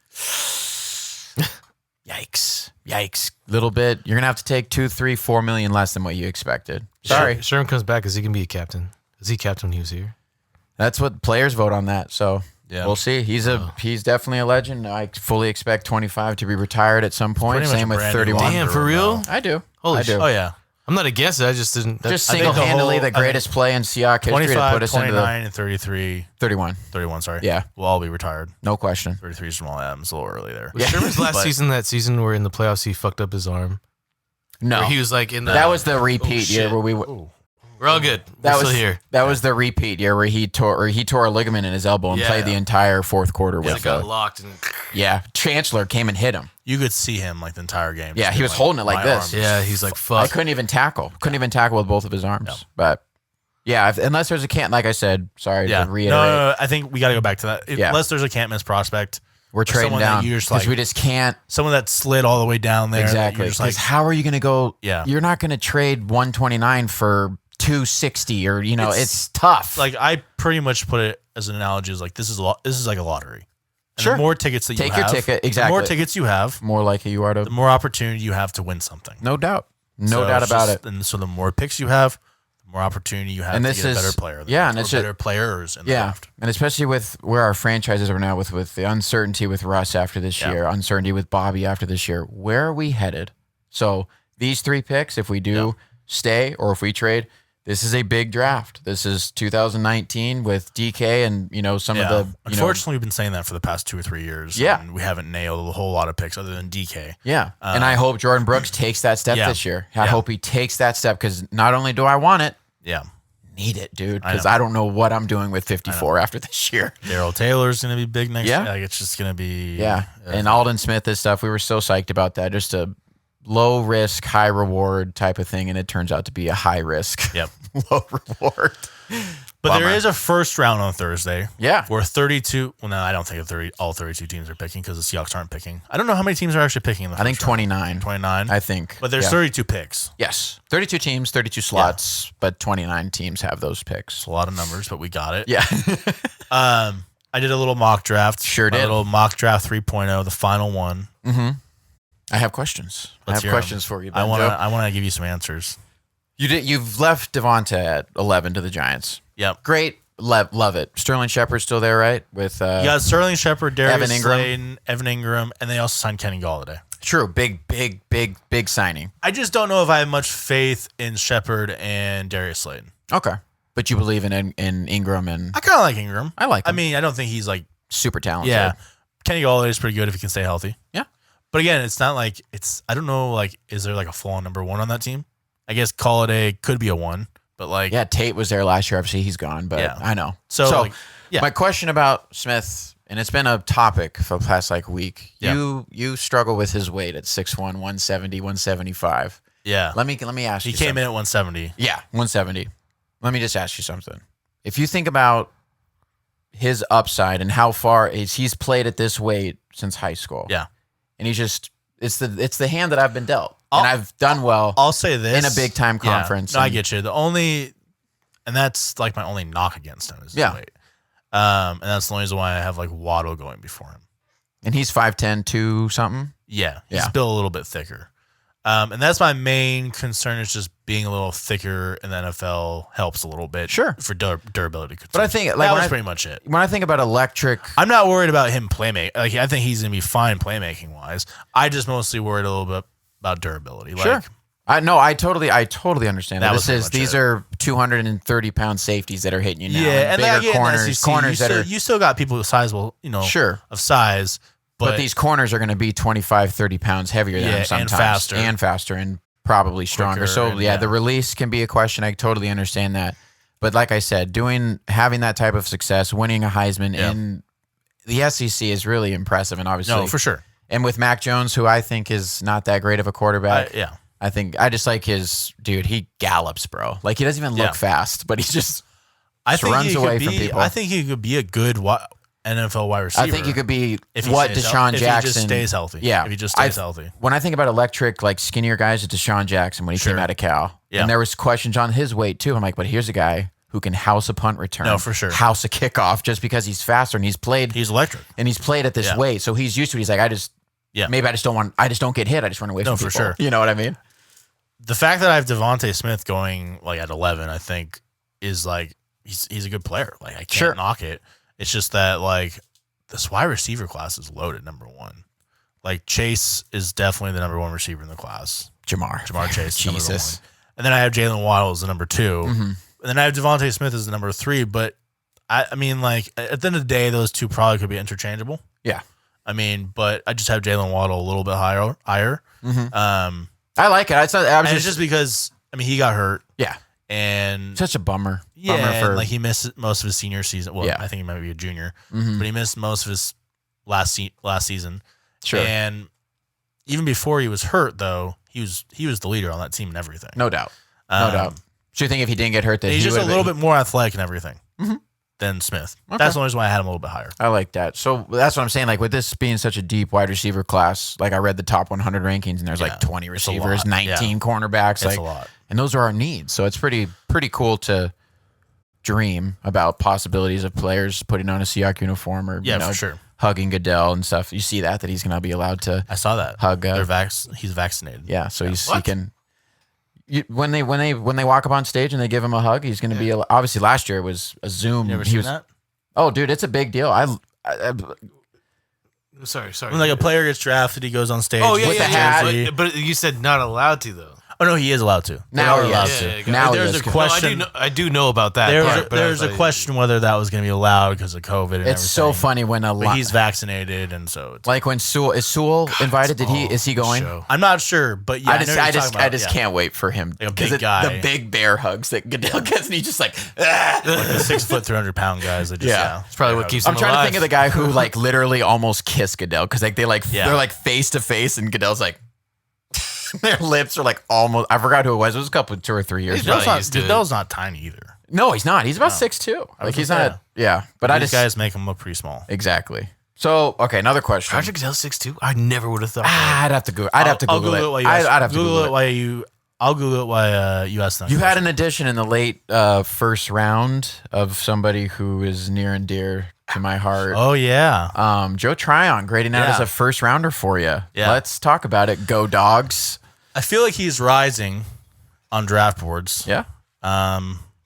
Yikes. Little bit. You're gonna have to take 2, 3, 4 million less than what you expected. Sorry. Sherman comes back because he can be a captain. Is he captain when he was here? That's what players vote on that. So Yeah. we'll see. He's definitely a legend. I fully expect 25 to be retired at some point. pretty much Same a with brand new 31. Damn, for real? I do. Holy I do. Oh yeah, I'm not against it. I just didn't. Just I think the single-handedly whole- the greatest play in Seahawks history to 25, put us into 29, the and 33, 31. 31, sorry. Yeah. We'll all be retired. No question. 33 is Jamal Adams, a little early there. Was Sherman's last But- season that season where in the playoffs he fucked up his arm? No. Where he was like in the. That was the repeat year shit. where we We're all good. that We're was still here. That was the repeat year where he tore a ligament in his elbow and Yeah. played the entire fourth quarter Yeah, with it got the, locked and. Yeah, Chancellor came and hit him. You could see him like the entire game. Yeah, just he being was holding it like my this. arm is- Yeah, he's like I fuck. couldn't even tackle. Couldn't even tackle with both of his arms. No. But yeah, unless there's a can't, like I said, sorry Yeah. to reiterate, No, I think we got to go back to that. Yeah. Unless there's a can't miss prospect, we're trading someone that down you just, because like- we just can't. someone that slid all the way down there. that Exactly. You're just Because like, how are you going to go? Yeah. You're not going to trade 129 for 260 or, it's tough. like I pretty much put it as an analogy is like this is like a lottery. And Sure. The more tickets that Take you your have, ticket. The Exactly. more tickets you have, more likely you are the to. more opportunity you have to win something. No doubt. No So doubt it's about just- it. And so the more picks you have, the more opportunity you have And to this get a is- better player. yeah, and or it's just- better players in the Yeah, draft. and especially with where our franchises are now, with the uncertainty with Russ after this Yeah. year, uncertainty with Bobby after this year, where are we headed? So these 3 picks, if we do stay or if we trade, this is a big draft. This is 2019 with DK and, some of the... Unfortunately, we've been saying that for the past 2 or 3 years. Yeah. And we haven't nailed a whole lot of picks other than DK. Yeah. And I hope Jordan Brooks takes that step this year. I hope he takes that step because not only do I want it, need it, dude, because I don't know what I'm doing with 54 after this year. Daryl Taylor's going to be big next year. Like, it's just going to be... Yeah. And Alden Smith and stuff, we were so psyched about that. Just a low risk, high reward type of thing, and it turns out to be a high risk, low reward. But Bummer. there is a first round on Thursday. Yeah. Where 32... Well, no, I don't think all 32 teams are picking because the Seahawks aren't picking. I don't know how many teams are actually picking in the first I think 29. 29? I think. But there's 32 picks. Yes. 32 teams, 32 slots, but 29 teams have those picks. It's a lot of numbers, but we got it. Yeah. I did a little mock draft. Sure did. A little mock draft 3.0, the final one. Mm-hmm. I have questions. Let's I have questions for you, I Benjo. want to give you some answers. You've left Devonta at 11 to the Giants. Yep. Great. Love it. Sterling Shepard's still there, right? With you got Sterling Shepard, Darius Evan Ingram. Slayton, Evan Ingram, and they also signed Kenny Galladay. True. Big signing. I just don't know if I have much faith in Shepard and Darius Slayton. Okay. But you believe in Ingram and... I kind of like Ingram. I like him. I mean, I don't think he's like... Super talented. Yeah. Kenny Galladay is pretty good if he can stay healthy. Yeah. But again, it's not like it's... I don't know, like, is there like a full-on number 1 on that team? I guess Galladay could be a 1, but like... Yeah, Tate was there last year. Obviously, he's gone, but I know. So my question about Smith, and it's been a topic for the past week. Yeah. You struggle with his weight at 6'1", 170, 175. Yeah. Let me ask you He came something. in at 170. Yeah, 170. Let me just ask you something. If you think about his upside and how far he's played at this weight since high school. Yeah. And he's just it's the hand that I've been dealt. And I've done well. I'll say this. In a big time conference. No, I get you. And that's like my only knock against him is his weight. And that's the only reason why I have like Waddle going before him. And he's 5'10", 2 something. Yeah. He's built a little bit thicker. And that's my main concern is just being a little thicker in the NFL helps a little bit. Sure. For durability concerns. But I think that was pretty much it. When I think about electric, I'm not worried about him playmate. Like I think he's gonna be fine playmaking wise. I just mostly worried a little bit about durability. Sure. I totally understand that. These are 230-pound safeties that are hitting you now. Yeah, and bigger corners that are you still got people sizable, sure, of size. But these corners are going to be 25, 30 pounds heavier than him sometimes. And faster and probably stronger. So, the release can be a question. I totally understand that. But like I said, having that type of success, winning a Heisman in the SEC is really impressive. And obviously... No, for sure. And with Mac Jones, who I think is not that great of a quarterback. I think I just like he gallops, bro. Like, he doesn't even look fast, but he just runs away from people. I think he could be a good NFL wide receiver. I think he could be if Deshaun Jackson. If he just stays healthy. Yeah. If he just stays healthy. When I think about electric, like skinnier guys, it's Deshaun Jackson when he came out of Cal. Yeah. And there was questions on his weight too. I'm like, but here's a guy who can house a punt return. No, for sure. House a kickoff just because he's faster and he's electric. And he's played at this weight. So he's used to it. He's like, maybe I just don't get hit. I just run away from people. For sure. You know what I mean? The fact that I have Devontae Smith going like at 11, I think is like, he's a good player. Like I can't knock it. It's just that like, this wide receiver class is loaded, number 1. Like, Chase is definitely the number 1 receiver in the class. Jamar Chase. Jesus. And then I have Jalen Waddle as the number 2. Mm-hmm. And then I have Devontae Smith as the number 3. But, I mean, like, at the end of the day, those two probably could be interchangeable. Yeah. I mean, but I just have Jalen Waddle a little bit higher. Mm-hmm. I like it. It's just because, I mean, he got hurt. Yeah. And such a bummer. Yeah, like he missed most of his senior season. Well, I think he might be a junior, but he missed most of his last season. Sure. And even before he was hurt, though, he was the leader on that team and everything. No doubt. No doubt. So you think if he didn't get hurt, that he's just a little bit more athletic and everything than Smith. Okay. That's the only reason why I had him a little bit higher. I like that. So that's what I'm saying. Like with this being such a deep wide receiver class, like I read the top 100 rankings, and there's like 20 receivers, 19 cornerbacks. It's a lot. And those are our needs. So it's pretty cool to dream about possibilities of players putting on a Seahawks uniform or for sure. Hugging Goodell and stuff. You see that he's going to be allowed to. I saw that hug. He's vaccinated. Yeah, so he can. When they walk up on stage and they give him a hug, he's going to be obviously. Last year it was a Zoom. You ever seen that? Oh, dude, it's a big deal. Sorry. When like a player gets drafted, he goes on stage. Oh yeah, with yeah, the yeah. jersey. But you said not allowed to though. Oh no, he is allowed to. Now They are he allowed is. to. Yeah, yeah, Now There's he a is. question. No, I do know about that. There's part, a question whether that was going to be allowed because of COVID. And It's so everything. funny when But he's vaccinated, and so it's like when Sewell invited. Is he going? Show. I'm not sure, but yeah, I just can't wait for him. Like a 'Cause big guy. The big bear hugs that Goodell gets, and he's just like, Like the 6 foot, 300-pound guys. That just, Yeah. It's probably what keeps I'm him trying alive. to think of the guy who like literally almost kissed Goodell because like they're like face to face, and Goodell's like their lips are like almost. I forgot who it was. It was a couple, 2 or 3 years ago. probably used to it. Goodell's not tiny either. No, he's not. He's about 6'2". Like he's gonna not. Yeah, but I These just guys make him look pretty small. exactly. So okay, another question. Roger Goodell 6'2"? I never would have thought. I'd have to go. I'd have to I'll Google it. while you I'd ask- have to Google Google it it. while you. I'll Google it while you ask them. You had an addition in the late first round of somebody who is near and dear to my heart. Oh yeah. Joe Tryon grading out Yeah. as a first rounder for you. Yeah. Let's talk about it. Go Dogs. I feel like he's rising on draft boards. Yeah.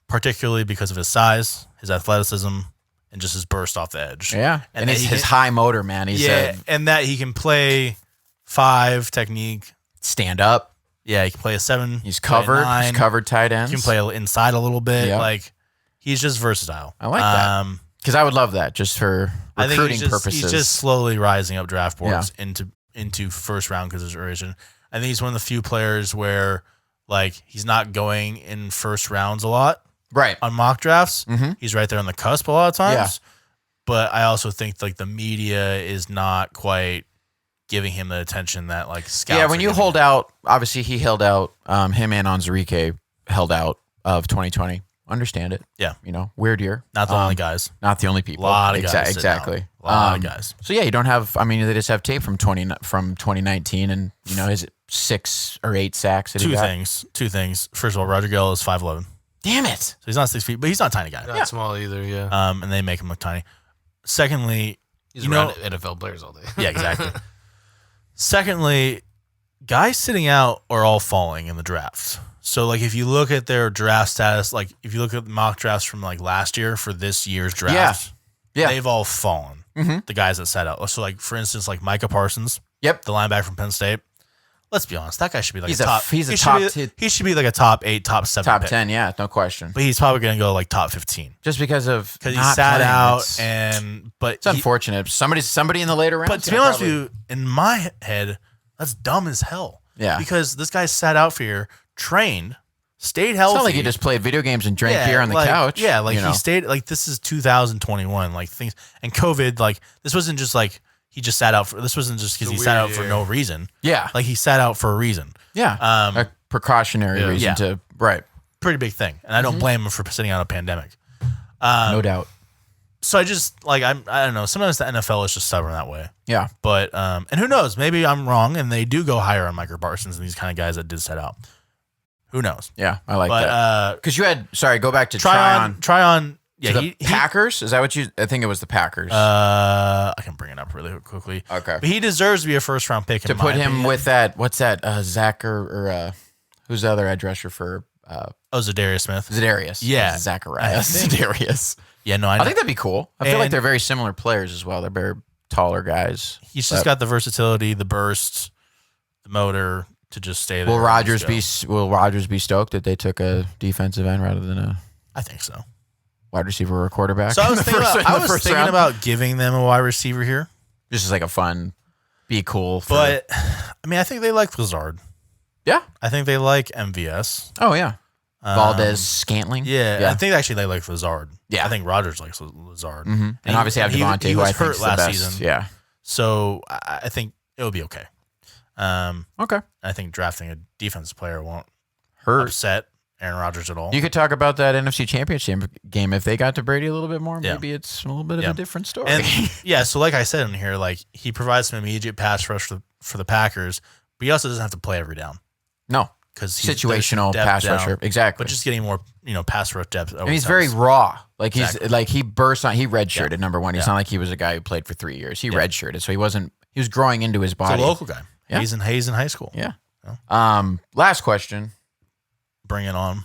Particularly because of his size, his athleticism, and just his burst off the edge. Yeah. And that his he can- high motor, man. He's and that he can play 5 technique. stand up. Yeah, he can play a 7. He's play a covered. 9. He's covered tight He ends. can play inside a little bit. Yeah. Like he's just versatile. I like that. Because I would love that just for I think recruiting purposes. he's just slowly rising up draft boards into first round consideration. I think he's one of the few players where like he's not going in first rounds a lot right. on mock drafts. Mhm. He's right there on the cusp a lot of times. Yeah. But I also think like the media is not quite giving him the attention that like scouts. Yeah, when are you giving hold him. out, obviously he held out. Him and Onzarike held out of 2020. Understand it. Yeah. You know, weird year. Not the only guys. Not the only people. Lot of guys sitting Exactly. out. Lot of guys. So yeah, you don't have. I mean, they just have tape from 2019, and you know, is it 6 or 8 sacks? That he got? Two things. First of all, Roger Gill is 5'11", so Damn it! he's not 6 feet, but he's not a tiny guy. Not small either, yeah. And they make him look tiny. Secondly, He's you around know- NFL players all day. yeah, exactly. Secondly, guys sitting out are all falling in the draft. So like if you look at their draft status, like if you look at the mock drafts from like last year for this year's draft, Yeah. they've all fallen. Mhm. The guys that sat out. So like for instance, like Micah Parsons, Yep. the linebacker from Penn State. Let's be honest, that guy should be like He's a a- top. he's a he top should be, he should be like a top 8, top 7, Top pick. 10. Yeah, no question. But he's probably gonna go like top 15 Just because of because he not sat playing, out it's- but It's unfortunate. Somebody in the later rounds. But to be honest with you, in my head, that's dumb as hell. Yeah. Because this guy sat out for a year, trained, stayed healthy. it's not like he just played video games and drank beer on the like- couch. Yeah, like you know? he stayed. Like this is 2021. Like things and COVID. Like this wasn't just like he just sat out for. This wasn't just because It's he a sat out weird for year. no reason. Yeah. Like he sat out for a reason. Yeah. A precautionary reason Yeah. to right. Pretty big thing, and I don't blame him for sitting out a pandemic. No doubt. So I just like I don't know. Sometimes the NFL is just stubborn that way. Yeah. But and who knows? Maybe I'm wrong, and they do go higher on Micah Parsons and these kind of guys that did set out. Who knows? Yeah. I like that. But Because you had, go back to try on. Yeah, to the Packers. Is that what you? I think it was the Packers. I can bring it up really quickly. Okay. But he deserves to be a first round pick. To in put my him opinion. with that, what's that? Zach or who's the other edge rusher for Zadarius Smith. Zedarius? Yeah. Zacharias. I think- Zedarius. Yeah, no, I I know. think that'd be cool. I feel like And- they're very similar players as well. They're very taller guys. He's just got the versatility, the burst, the motor to just stay there. Will and Rodgers just go. Will Rodgers be stoked that they took a defensive end rather than a I think so. wide receiver or a quarterback? So I in was the thinking, first- about, in the I was first thinking round? about giving them a wide receiver here, This is like a fun, be cool. For, but I mean, I think they like Lazard. yeah. I think they like MVS. Oh yeah. Valdez Scantling. Yeah, I think actually they like Lazard. Yeah. I think Rodgers likes Lazard. Mhm. And obviously have Devontae, he who was I think hurt is the last best. season. Yeah. So I think it'll be okay. Okay. I think drafting a defensive player won't Hurt. upset Aaron Rodgers at all. You could talk about that NFC Championship game. If they got to Brady a little bit more, Yeah. maybe it's a little bit of Yeah. a different story. And yeah, so like I said in here, like he provides some immediate pass rush for the Packers, but he also doesn't have to play every down no. because Situational pass rusher. Exactly. But just getting more, pass rush depth. And he's very raw. Like he's Exactly. like he burst on. He redshirted number one. He's Yeah. not like he was a guy who played for 3 years. He redshirted, so he wasn't. He was growing into his He's body. a local guy. Yeah. He's in high school. Yeah. Last question. Bring it on.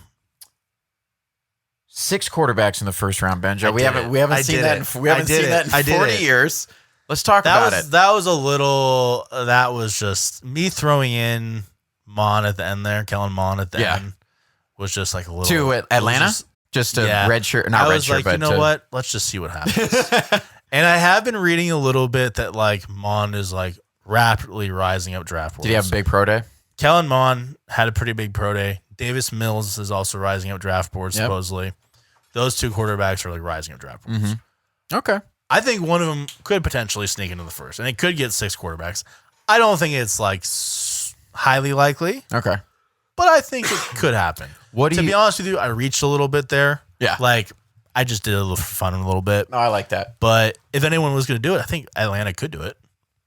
6 quarterbacks in the first round, Benjo. I We did haven't it. we haven't I seen did that. it. We haven't I did seen that it. I in did 40 it. years. Let's talk about it. That was a little. That was just me throwing in Mon at the end there. Kellen Mond at the end was just like a little to Atlanta. Just a red shirt, not red shirt. I was like, you know what? Let's just see what happens. And I have been reading a little bit that like Mond is like rapidly rising up draft boards. Did he have a big pro day? Kellen Mond had a pretty big pro day. Davis Mills is also rising up draft boards, supposedly. Those two quarterbacks are like rising up draft boards. Mm-hmm. Okay. I think one of them could potentially sneak into the first, and they could get 6 quarterbacks. I don't think it's like highly likely. Okay. But I think it could happen. To be honest with you, I reached a little bit there. Yeah. Like, I just did it a little for fun a little bit. No, I like that. But if anyone was going to do it, I think Atlanta could do it.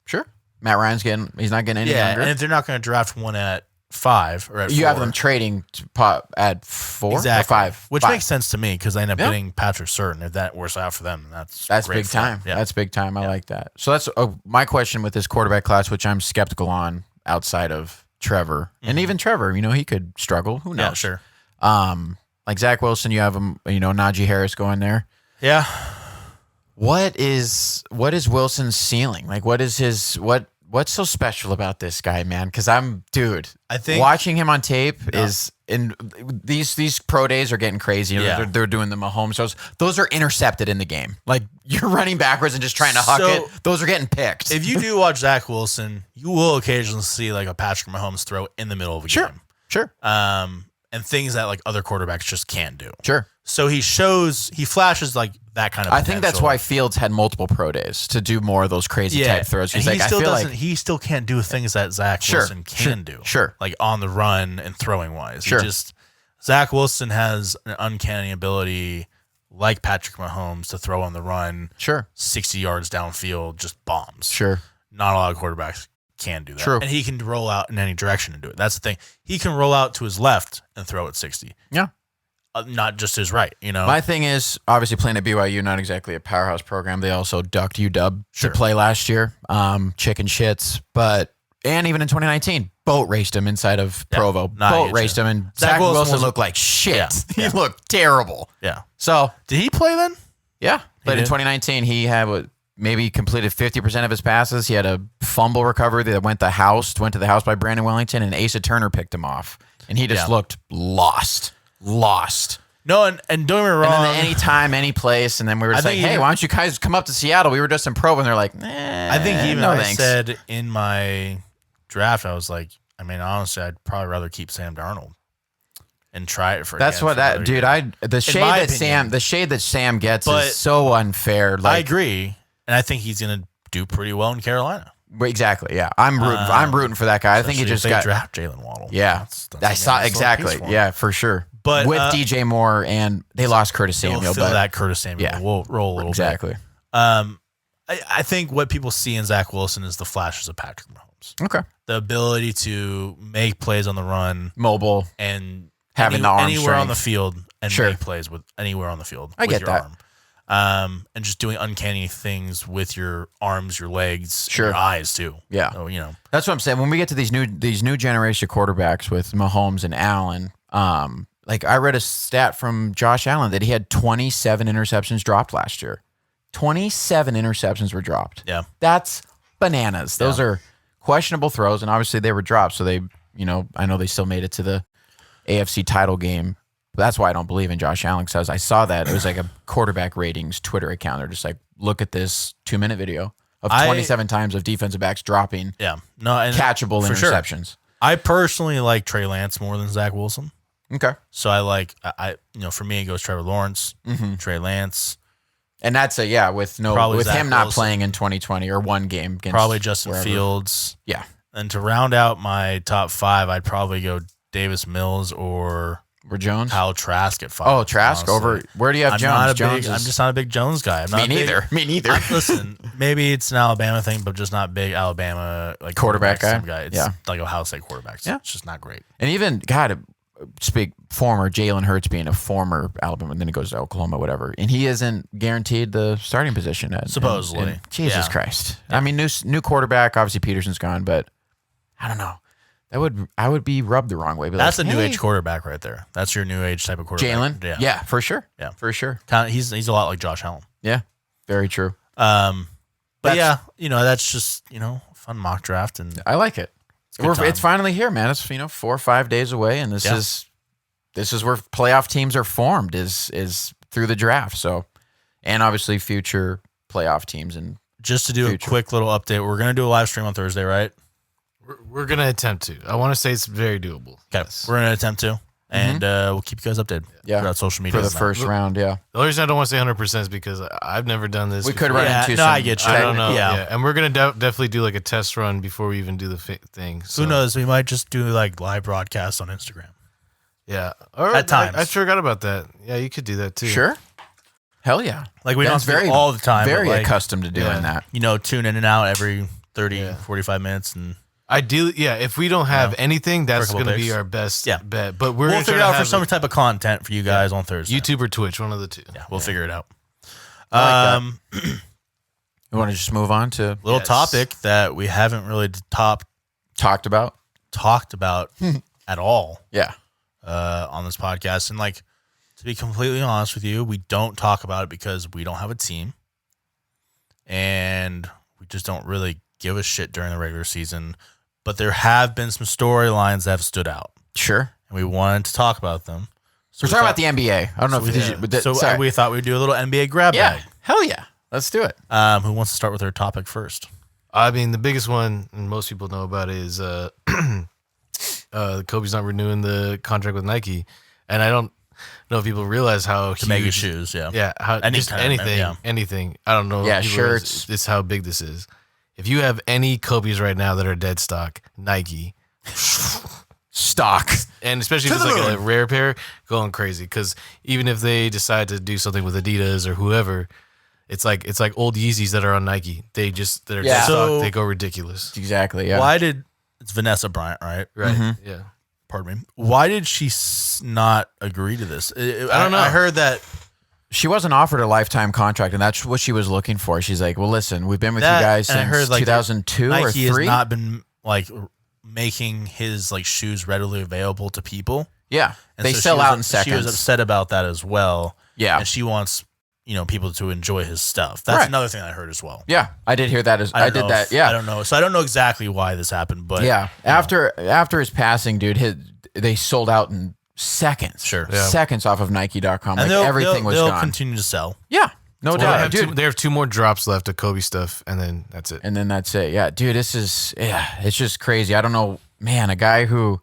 Sure. Matt Ryan's he's not getting any younger. And if they're not going to draft one at 5 or at 4. You have them trading to pop at 4 exactly. or 5. Which makes sense to me because they end up getting Patrick Certain. If that works out for them, that's great big time. Yeah. That's big time. I like that. So that's my question with this quarterback class, which I'm skeptical on outside of Trevor. And even Trevor, he could struggle. Who knows? Yeah, sure. Like Zach Wilson, you have him, Najee Harris going there. Yeah. What is Wilson's ceiling? Like, what's so special about this guy, man? Because I think watching him on tape is in these pro days are getting crazy. They're doing the Mahomes shows. Those are intercepted in the game. Like you're running backwards and just trying to huck it. Those are getting picked. If you do watch Zach Wilson, you will occasionally see like a Patrick Mahomes throw in the middle of a game. Sure. And things that like other quarterbacks just can't do. Sure. So he flashes like that kind of potential. I think that's why Fields had multiple pro days to do more of those crazy type throws. He's like, he still can't do things that Zach Wilson can do. Sure. Like on the run and throwing wise. Sure. Zach Wilson has an uncanny ability like Patrick Mahomes to throw on the run. Sure. 60 yards downfield, just bombs. Sure. Not a lot of quarterbacks can do that. True. And he can roll out in any direction and do it. That's the thing. He can roll out to his left and throw at 60. Yeah. Not just his right, My thing is, obviously playing at BYU, not exactly a powerhouse program. They also ducked UW to play last year. Chicken shits. And even in 2019, boat raced him inside of Provo. Boat raced him, and Zach Wilson looked like shit. Yeah. He looked terrible. Yeah. So did he play then? Yeah. But in 2019, he had maybe completed 50% of his passes. He had a fumble recovery that went to the house by Brandon Wellington, and Asa Turner picked him off. And he just looked lost. No, and don't get me wrong. And then anytime, any place, and then we were just like, hey, why don't you guys come up to Seattle? We were just in Provo, and they're like, I think even I said in my draft, I was like, I mean, honestly, I'd probably rather keep Sam Darnold and try it for. That's what that dude. The shade that Sam gets is so unfair. Like, I agree, and I think he's gonna do pretty well in Carolina. Exactly. Yeah, I'm rooting for that guy. I think he just got draft Jalen Waddle. Yeah, I saw exactly. Yeah, for sure. But with DJ Moore, and they lost Curtis Samuel. But that Curtis Samuel will roll a little bit. Exactly. I think what people see in Zach Wilson is the flashes of Patrick Mahomes. Okay. The ability to make plays on the run, mobile, and having the arm anywhere strength on the field, and make plays with anywhere on the field. I get that. Arm. And just doing uncanny things with your arms, your legs, your eyes too. Yeah. So, that's what I'm saying. When we get to these new generation quarterbacks with Mahomes and Allen, like I read a stat from Josh Allen that he had 27 interceptions dropped last year. 27 interceptions were dropped. Yeah. That's bananas. Those are questionable throws, and obviously they were dropped. So they, I know they still made it to the AFC title game. But that's why I don't believe in Josh Allen, because I saw that. It was like a quarterback ratings Twitter account. They're just like, look at this 2-minute video of 27 times of defensive backs dropping catchable interceptions. Sure. I personally like Trey Lance more than Zach Wilson. Okay. So for me, it goes Trevor Lawrence, Trey Lance. And that's with Zach him not Wilson, playing in 2020 or one game against probably Justin Fields. Yeah. And to round out my top 5, I'd probably go Davis Mills or Jones. Kyle Trask at 5. Oh, Trask honestly. over. Where do you have Jones? I'm just not a big Jones guy. Me neither. Listen, maybe it's an Alabama thing, but just not big Alabama like quarterback guy. It's like Ohio State quarterbacks. Yeah. It's just not great. And even speak former Jalen Hurts being a former Alabama, and then he goes to Oklahoma, whatever, and he isn't guaranteed the starting position supposedly. Jesus Christ! Yeah. I mean, new quarterback. Obviously, Peterson's gone, but I don't know. I would be rubbed the wrong way. That's a new age quarterback right there. That's your new age type of quarterback. Jalen, yeah, for sure. Yeah, for sure. He's a lot like Josh Allen. Yeah, very true. But yeah, that's just a fun mock draft, and I like it. good time. It's finally here, man. It's 4 or 5 days away, and this is where playoff teams are formed is through the draft. So, and obviously future playoff teams. And just to do a quick little update, we're gonna do a live stream on Thursday, right? We're gonna attempt to. I want to say it's very doable. Okay, Yes. we're gonna attempt to, and we'll keep you guys updated. Throughout social media for the first round. Yeah, The only reason I don't want to say 100% is because I've never done this. we could before. run into no, some. I get you. I don't know. Yeah. And we're gonna definitely do like a test run before we even do the thing. So, Who knows? We might just do like live broadcasts on Instagram. Yeah. Or At times. I forgot about that. Yeah, you could do that too. Sure. Hell yeah. Like we Ben's don't do it all the time. Very but like, accustomed to doing that. tune in and out every 30, 45 minutes, and Ideally, yeah. If we don't have anything, that's couple going to picks. be our best Yeah. bet. But we're we'll gonna figure it try to out for have some type of content for you guys on Thursday. YouTube or Twitch, one of the two. Yeah, we'll figure it out. I like You want to just move on to Little Yes. topic that we haven't really talked about? talked about at all Yeah. on this podcast. And like, to be completely honest with you, we don't talk about it because we don't have a team, and we just don't really give a shit during the regular season. But there have been some storylines that have stood out, Sure. and we wanted to talk about them. We're talking about the NBA. I don't know if we thought we'd do a little NBA grab bag. Hell yeah. Let's do it. Who wants to start with their topic first? I mean, the biggest one, and most people know about it, is Kobe's not renewing the contract with Nike. And I don't know if people realize how To make his huge, shoes, yeah. Yeah, how just anything. I don't know. Yeah, if people realize shirts. This is how big this is. If you have any Kobe's right now that are dead stock, Nike, Stock. and especially if it's like a rare pair, going crazy. Because even if they decide to do something with Adidas or whoever, it's like old Yeezys that are on Nike. They're dead Yeah. stock. So- They go ridiculous. Exactly. Yeah. Why did it's Vanessa Bryant, right? Right. Yeah. Pardon me. Why did she not agree to this? I don't know. I heard that She wasn't offered a lifetime contract, and that's what she was looking for. She's like, well, listen, we've been with you guys and I since heard, like, 2002 or Nike has 3. not been like making his like shoes readily available to people. Yeah. And They so sell she was- out in seconds. She was upset about that as well. Yeah. And she wants, people to enjoy his stuff. That's Right. another thing I heard as well. Yeah. I did hear that. I did that. Yeah. I don't know. So I don't know exactly why this happened, but Yeah. After his passing, dude, they sold out in seconds. Sure. Yeah. Seconds off of Nike.com. and Like everything was they'll gone. continue to sell. Yeah. No Well, doubt. they have 2 more drops left of Kobe stuff, and then that's it. And then that's it. Yeah, dude, it's just crazy. I don't know, man, a guy who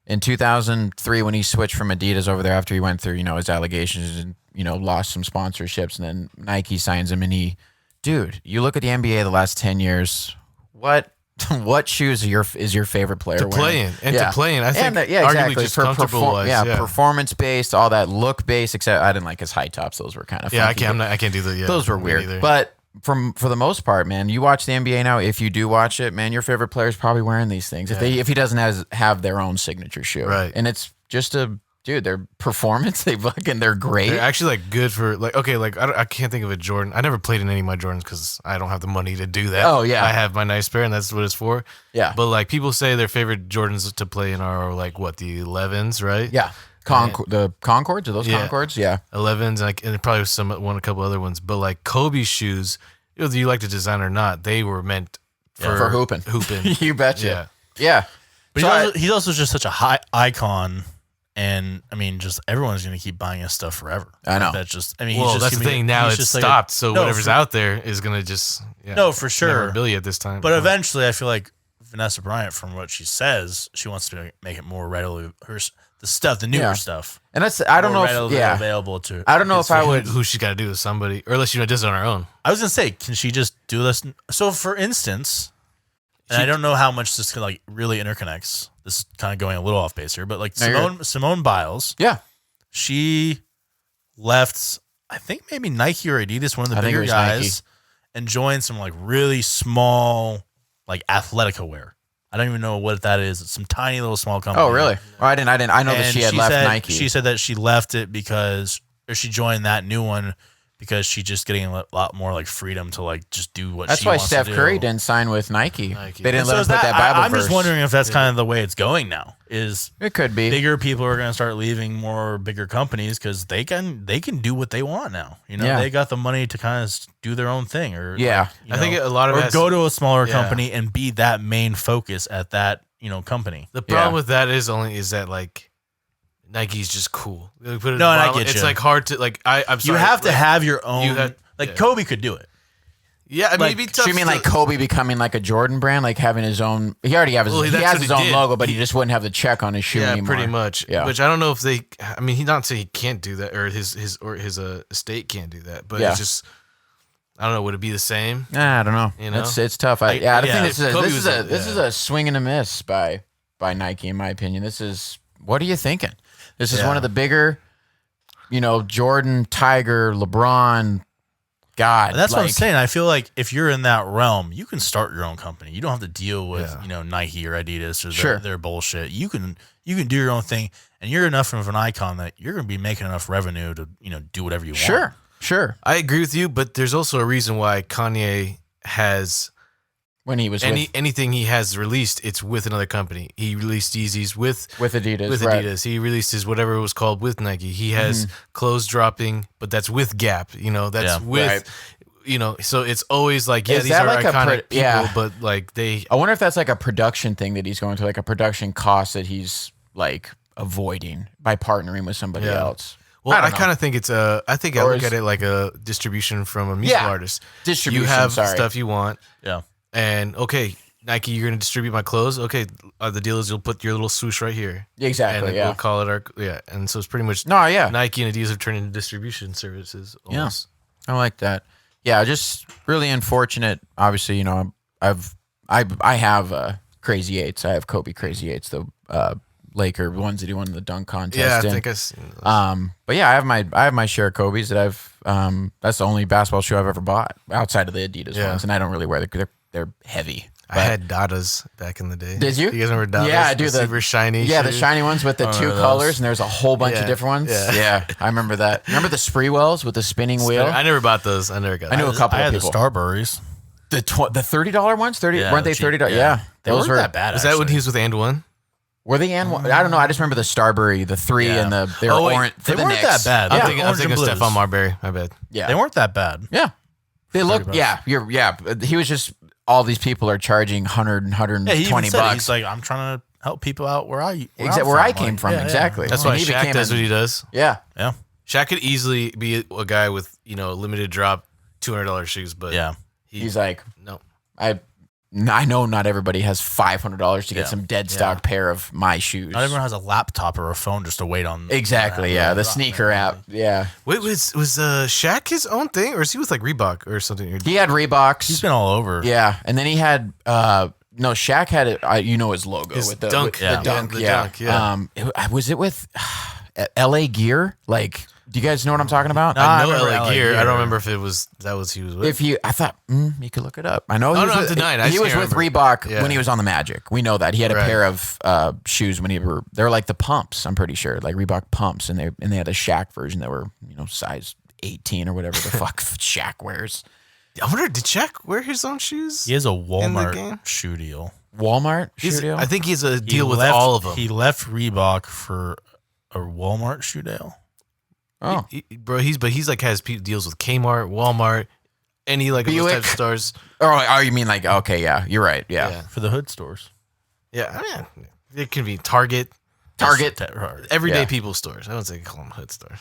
in 2003 when he switched from Adidas over there after he went through, his allegations and, lost some sponsorships, and then Nike signs him, and you look at the NBA the last 10 years, what shoes is your favorite player To play wearing? in. And to play in. I think yeah, arguably exactly. just comfortable wise. Yeah. Performance based, all that look based, except I didn't like his high tops. Those were kind of Yeah, funky, I can't do that. Yeah, those were me weird. neither. But for the most part, man, you watch the NBA now. If you do watch it, man, your favorite player is probably wearing these things. If he doesn't have their own signature shoe, Right. And it's just their performance. They're great. They're actually like good for I can't think of a Jordan. I never played in any of my Jordans because I don't have the money to do that. Oh, yeah. I have my nice pair, and that's what it's for. Yeah. But like people say their favorite Jordans to play in are like what, the 11s, right? Yeah, the Concords, are those Yeah. Concords? Yeah. 11s, and probably a couple other ones. But like Kobe's shoes, whether you like the design or not, they were meant For hooping. Hooping. You betcha. Yeah. Yeah. But So he's also just such a high icon, and I mean, just everyone's gonna keep buying his stuff forever. I know. That's just. I mean, Well, he's just that's the thing. Now he's it's just like stopped, so no, whatever's out there is gonna just for sure. memorabilia at this time. But eventually, I feel like Vanessa Bryant, from what she says, she wants to make it more readily the newer stuff. And I don't know more if readily yeah. available to. I don't know if I would. who she's got to do with somebody, or unless does it on her own. I was gonna say, can she just do this? So, for instance, and I don't know how much this like really interconnects. This is kind of going a little off base here, but like Simone Biles, Yeah. she left, I think maybe Nike or Adidas, one of the I think it bigger was guys, Nike. and joined some like really small like Athletica wear. I don't even know what that is. It's some tiny little small company. Oh, really? Oh, I didn't. I know that And she had left said, Nike. She said that she left it or she joined that new one because she's just getting a lot more like freedom to like just do what That's she why wants Steph to do. Curry didn't sign with Nike. They didn't And let him is put that Bible I'm verse. just wondering if that's kind of the way it's going now. Is It could be. bigger people are going to start leaving more bigger companies because they can do what they want now. You know, they got the money to kind of do their own thing, or Yeah. like, I think a lot of or it has- go to a smaller Yeah. company and be that main focus at that company. The problem Yeah. with that is that like Nike's just cool. They put it No, and I bottom- get it's you. like hard to like. I'm You sorry. have to like, have your own. you had- like yeah. Kobe could do it. Yeah, I mean, like, it'd be So tough. you mean like Kobe becoming like a Jordan brand, like having his own? He already have his. Well, he that's has what his he own did. logo, but he just wouldn't have the check on his shoe Yeah, anymore. pretty much. Yeah. Which I don't know if they. I mean, he's not saying he can't do that, or his estate can't do that. But Yeah. it's just, I don't know. Would it be the same? Nah, I don't know. You know? It's tough. I yeah, think this is Kobe this was is a a- this is a swing and a miss by Nike, in my opinion. This is, what are you thinking? This is Yeah. one of the bigger, Jordan, Tiger, LeBron. God, And that's what I'm like, saying. I feel like if you're in that realm, you can start your own company. You don't have to deal with Yeah. Nike or Adidas or Sure. their bullshit. You can do your own thing, and you're enough of an icon that you're going to be making enough revenue to do whatever you want. Sure. I agree with you, but there's also a reason why Kanye has When he was anything he has released, it's with another company. He released Yeezys with Adidas, with right. Adidas. He released his whatever it was called with Nike. He has clothes dropping, but that's with Gap. That's Yeah. with so it's always like, Is these that are like a iconic people, yeah. but like they I wonder if that's like a production thing that he's going through, like a production cost that he's like avoiding by partnering with somebody Yeah. else. Well, I don't know. kind of think it's I think I Or look is- at it like a distribution from a musical Yeah. artist. Distribution, You have sorry. stuff you want, Yeah. and okay, Nike, you're going to distribute my clothes. Okay, the deal is you'll put your little swoosh right here, Exactly. and Yeah. we'll call it our And so it's pretty much No. Yeah. Nike and Adidas have turned into distribution services. Almost. I like that. Yeah, just really unfortunate. Obviously, I have Crazy Eights. I have Kobe Crazy Eights, the Laker ones that he won in the dunk contest. Yeah, I in. think I've seen those. But yeah, I have my share of Kobe's that I've. That's the only basketball shoe I've ever bought outside of the Adidas Yeah. ones, and I don't really wear them. They're heavy. I had Dadas back in the day. Did you? You guys remember Dadas? Yeah, I do. The super shiny. Yeah, the shoe? shiny ones with the two remember colors, those. and there's a whole bunch of Yeah, different ones. yeah. I remember that. Remember the Spreewells with the spinning wheel? I never bought those. I never got. I knew those. a couple I of had people. the Starburys. The $30 ones, Yeah, weren't they cheap. $30? Yeah, They those weren't were that bad. Was that when actually. he was with And One? Were they and I don't know. I just remember the Starbury, the three, Yeah. and they were Oh, wait, orange. they for the weren't Knicks. that bad. I'm Yeah. thinking Orange and Stephon blues. Marbury. My bad. Yeah, They weren't that bad. yeah. They look. $30. Yeah. He was just. All these people are charging 100, Yeah, he 120 even said it. bucks. He's like, I'm trying to help people out where I came from. Exactly. That's And why he Shaq became does an- what he does. Yeah. Yeah. Shaq could easily be a guy with limited drop, $200 shoes, but Yeah. He's like, no. I know not everybody has $500 to get Yeah. some dead stock pair of my shoes. Not everyone has a laptop or a phone just to wait on. Exactly. Yeah. The sneaker app. Yeah. Wait, was Shaq his own thing, or is he with like Reebok or something? He had Reeboks. He's been all over. Yeah, and then he had no. Shaq had it. His logo His with the dunk. with Yeah. the dunk. The Yeah. dunk, yeah. Was it with L.A. Gear? Like, do you guys know what I'm talking about? No, I know remember LA LA Gear. I Gear. don't remember if he was with. If you, I thought you could look it up. I know. Oh, he no, was I'm with, denying. I He just was can't with remember. Reebok Yeah. when he was on the Magic. We know that he had a Right. pair of shoes when they're like the pumps. I'm pretty sure, like Reebok pumps, and they had a Shaq version that were size 18 or whatever the fuck Shaq wears. I wonder, did Shaq wear his own shoes? He has a game? Walmart shoe deal. Walmart shoe deal. I think he has a He deal with left- all of them. He left Reebok for a Walmart shoe deal. Oh, Bro, he's like has deals with Kmart, Walmart, any like of those Buick. types of stores. oh, you mean like okay? Yeah, you're right. Yeah. Yeah. For the hood stores. Yeah, I mean, it can be Target, Target. everyday Yeah. people stores. I don't say call them hood stores.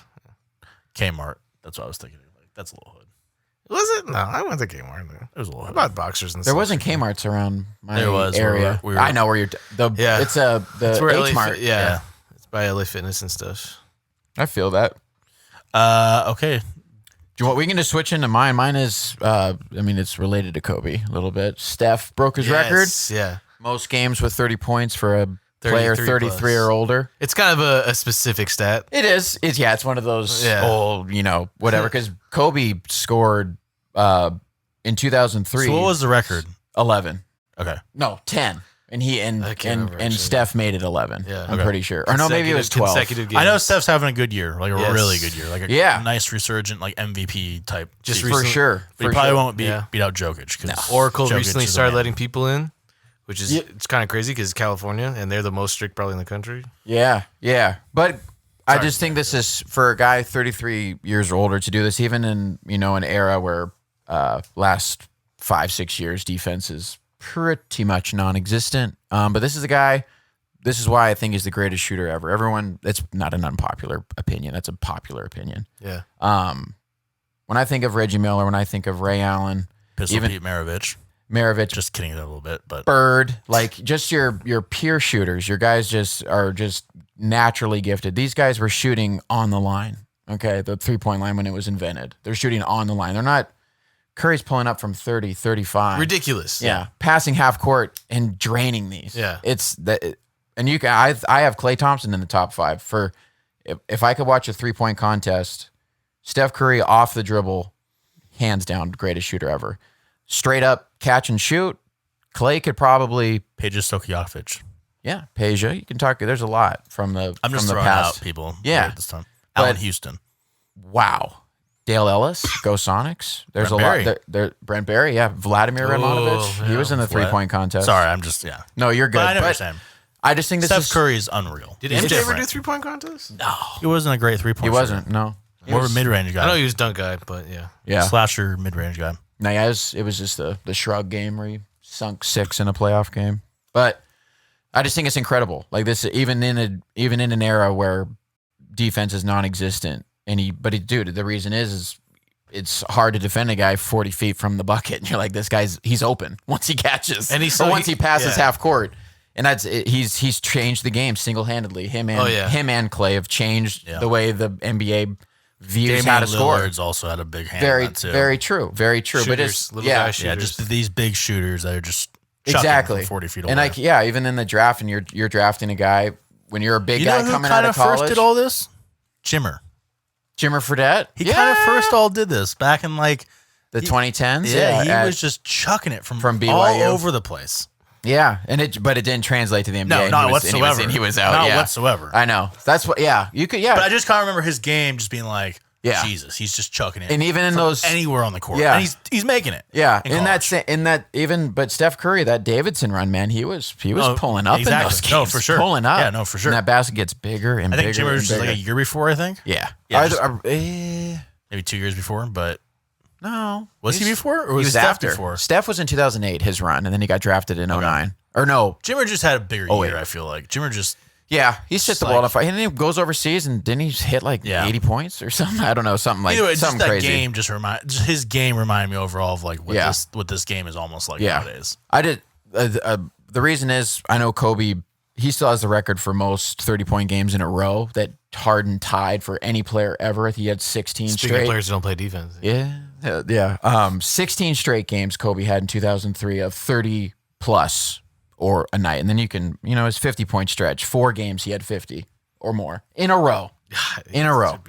Kmart. That's what I was thinking. Like, that's a little hood. Was it? No, I went to Kmart. It was a little I hood. bought boxers and There stuff. wasn't Kmart's around my There was. area. We were- I know where you're. Yeah. It's the It's where LA H Mart. yeah. It's by LA Fitness and stuff. I feel that. Okay. Do you want? We can just switch into mine. Mine is. It's related to Kobe a little bit. Steph broke his record. Yeah. Most games with 30 points for a player 33 33 or older. It's kind of a specific stat. It is. It's one of those Yeah. old, whatever. Because Kobe scored in 2003. So what was the record? 11? Okay. No, 10. And he and I can't remember, actually. Steph made it 11. Yeah. I'm Okay. pretty sure. Or no, maybe it was 12. Consecutive games. I know Steph's having a good year, like a Yes. really good year, like a Yeah. nice resurgent, like MVP type. Just season. For recently- sure. But he For probably sure. won't Yeah. beat out Jokic. 'Cause Oracle Jokic recently is a started man. letting people in, which is Yeah. it's kind of crazy because it's California and they're the most strict probably in the country. Yeah, yeah. But I just think this is for a guy 33 years or older to do this, even in an era where last 5-6 years defense is pretty much non-existent. But this is a guy. This is why I think he's the greatest shooter ever. Everyone, it's not an unpopular opinion. That's a popular opinion. Yeah. When I think of Reggie Miller, when I think of Ray Allen, Pistol even- Pete Maravich. Just kidding a little bit, but Bird, like just your peer shooters, your guys are just naturally gifted. These guys were shooting on the line. Okay, the 3-point line when it was invented. They're shooting on the line. They're not. Curry's pulling up from 30, 35. Ridiculous. Yeah, passing half court and draining these. Yeah. It's that, and you can. I have Klay Thompson in the top 5 for if I could watch a 3-point contest. Steph Curry off the dribble, hands down, greatest shooter ever. Straight up catch and shoot. Klay could probably. Peja Stojakovic. Yeah, Peja. You can talk. There's a lot from the. I'm just from the throwing past. out people. Yeah. At this time. But- Allen Houston. Wow. Dale Ellis, go Sonics. There's Brent a Barry. lot. There, Brent Barry, yeah. Vladimir Radmanovich. He yeah. was in the 3-point contest. Sorry, I'm just No, you're good. But I know what you're But saying. I just think this Steph is. Curry is unreal. Did He's MJ ever different. do 3-point contests? No, He wasn't a great 3-point. he wasn't. No. More of a mid-range guy. I know he was dunk guy, but yeah. Yeah. Slasher mid-range guy. No, yeah, it was just the shrug game where he sunk 6 in a playoff game. But I just think it's incredible. Like this, even in an era where defense is non-existent, dude, the reason is it's hard to defend a guy 40 feet from the bucket. And you're like, he's open once he catches, And once he passes yeah. half court. And he's changed the game single-handedly. Him and Clay have changed the way the NBA views how to score. Lillard's also had a big hand Very, in that too. very true. Very true. But Shooters, it's little yeah, guy shooters. Yeah, just these big shooters that are just chucking exactly from 40 feet away. And even in the draft, and you're drafting a guy when you're a big you guy know who coming kind out of of college. first did all this? Jimmer. Jimmer Fredette. He kind of first all did this back in like the 2010s. he at- was just chucking it from BYU. all over the place. Yeah, but it didn't translate to the NBA. No, and not he was, and whatsoever. he was out. Not yeah. whatsoever. I know. That's what. Yeah, you could. Yeah, But I just can't remember his game just being like, Yeah. Jesus, he's just chucking it. and even in from those. anywhere on the court. Yeah. And he's making it. Yeah, in college. but Steph Curry, that Davidson run, man, he was Oh, pulling up exactly. in those games. No, for sure. Pulling up. Yeah, no, for sure. And that basket gets bigger and I bigger. think Jimmer was and just like bigger. a year before, I think. Yeah. Yeah, Maybe Maybe 2 years before, but no. was he before or was He was Steph after. before? Steph was in 2008, his run, and then he got drafted in 09. Or no. Jimmer just had a bigger Oh, year, wait. I feel like. Jimmer just Yeah, he's hit Just the like- world on fire. And then he goes overseas, and didn't he hit like Yeah. 80 points or something? I don't know, something like either way, just something that crazy. game just his game reminded me overall of like Yeah. what this game is almost like Yeah. nowadays. I did. The reason is I know Kobe. He still has the record for most 30-point games in a row that Harden tied for any player ever. He had 16 Speaking of straight. players who don't play defense. Yeah. 16 straight games Kobe had in 2003 of 30 plus or a night, and then you can, his 50-point stretch. 4 games he had 50 or more in a row. In a row.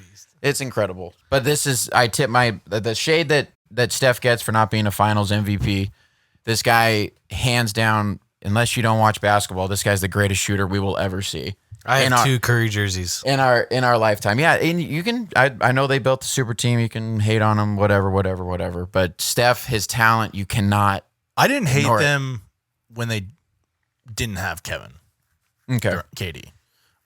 It's incredible. But this is, I tip the shade that Steph gets for not being a Finals MVP. This guy, hands down, unless you don't watch basketball, this guy's the greatest shooter we will ever see. I In have our- 2 Curry jerseys. in our lifetime. Yeah, and you can. I know they built the super team. You can hate on them, whatever. But Steph, his talent, you cannot. I didn't hate Ignore it. them when they didn't have Kevin Okay. or KD.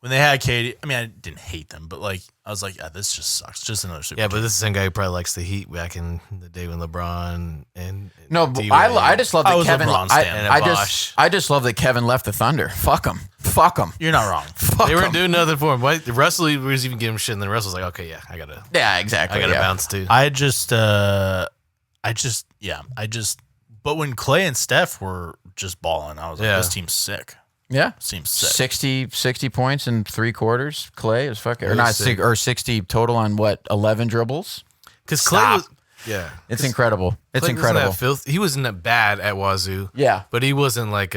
When they had KD, I mean, I didn't hate them, but like I was like, yeah, this just sucks. Just another super. Yeah, team. but this is the same guy who probably likes the Heat back in the day when LeBron and No, but D-Wade I just love I that was Kevin. LeBron stan. I just love that Kevin left the Thunder. Fuck him. You're not wrong. Fuck they weren't 'em. doing nothing for him. Why? Russell was even giving him shit, and then Russell's like, okay, yeah, I gotta Exactly. I gotta yeah. bounce too. I just, but when Clay and Steph were just balling, I was like, Yeah. this team's sick. Yeah. This team's sick. 60 points in 3 quarters. Clay is fucking, or Really not sick. or 60 total on what 11 dribbles. Because Clay Stop. was, yeah, It's incredible. It's Clay wasn't incredible. that he wasn't that bad at Wazoo. Yeah. but he wasn't like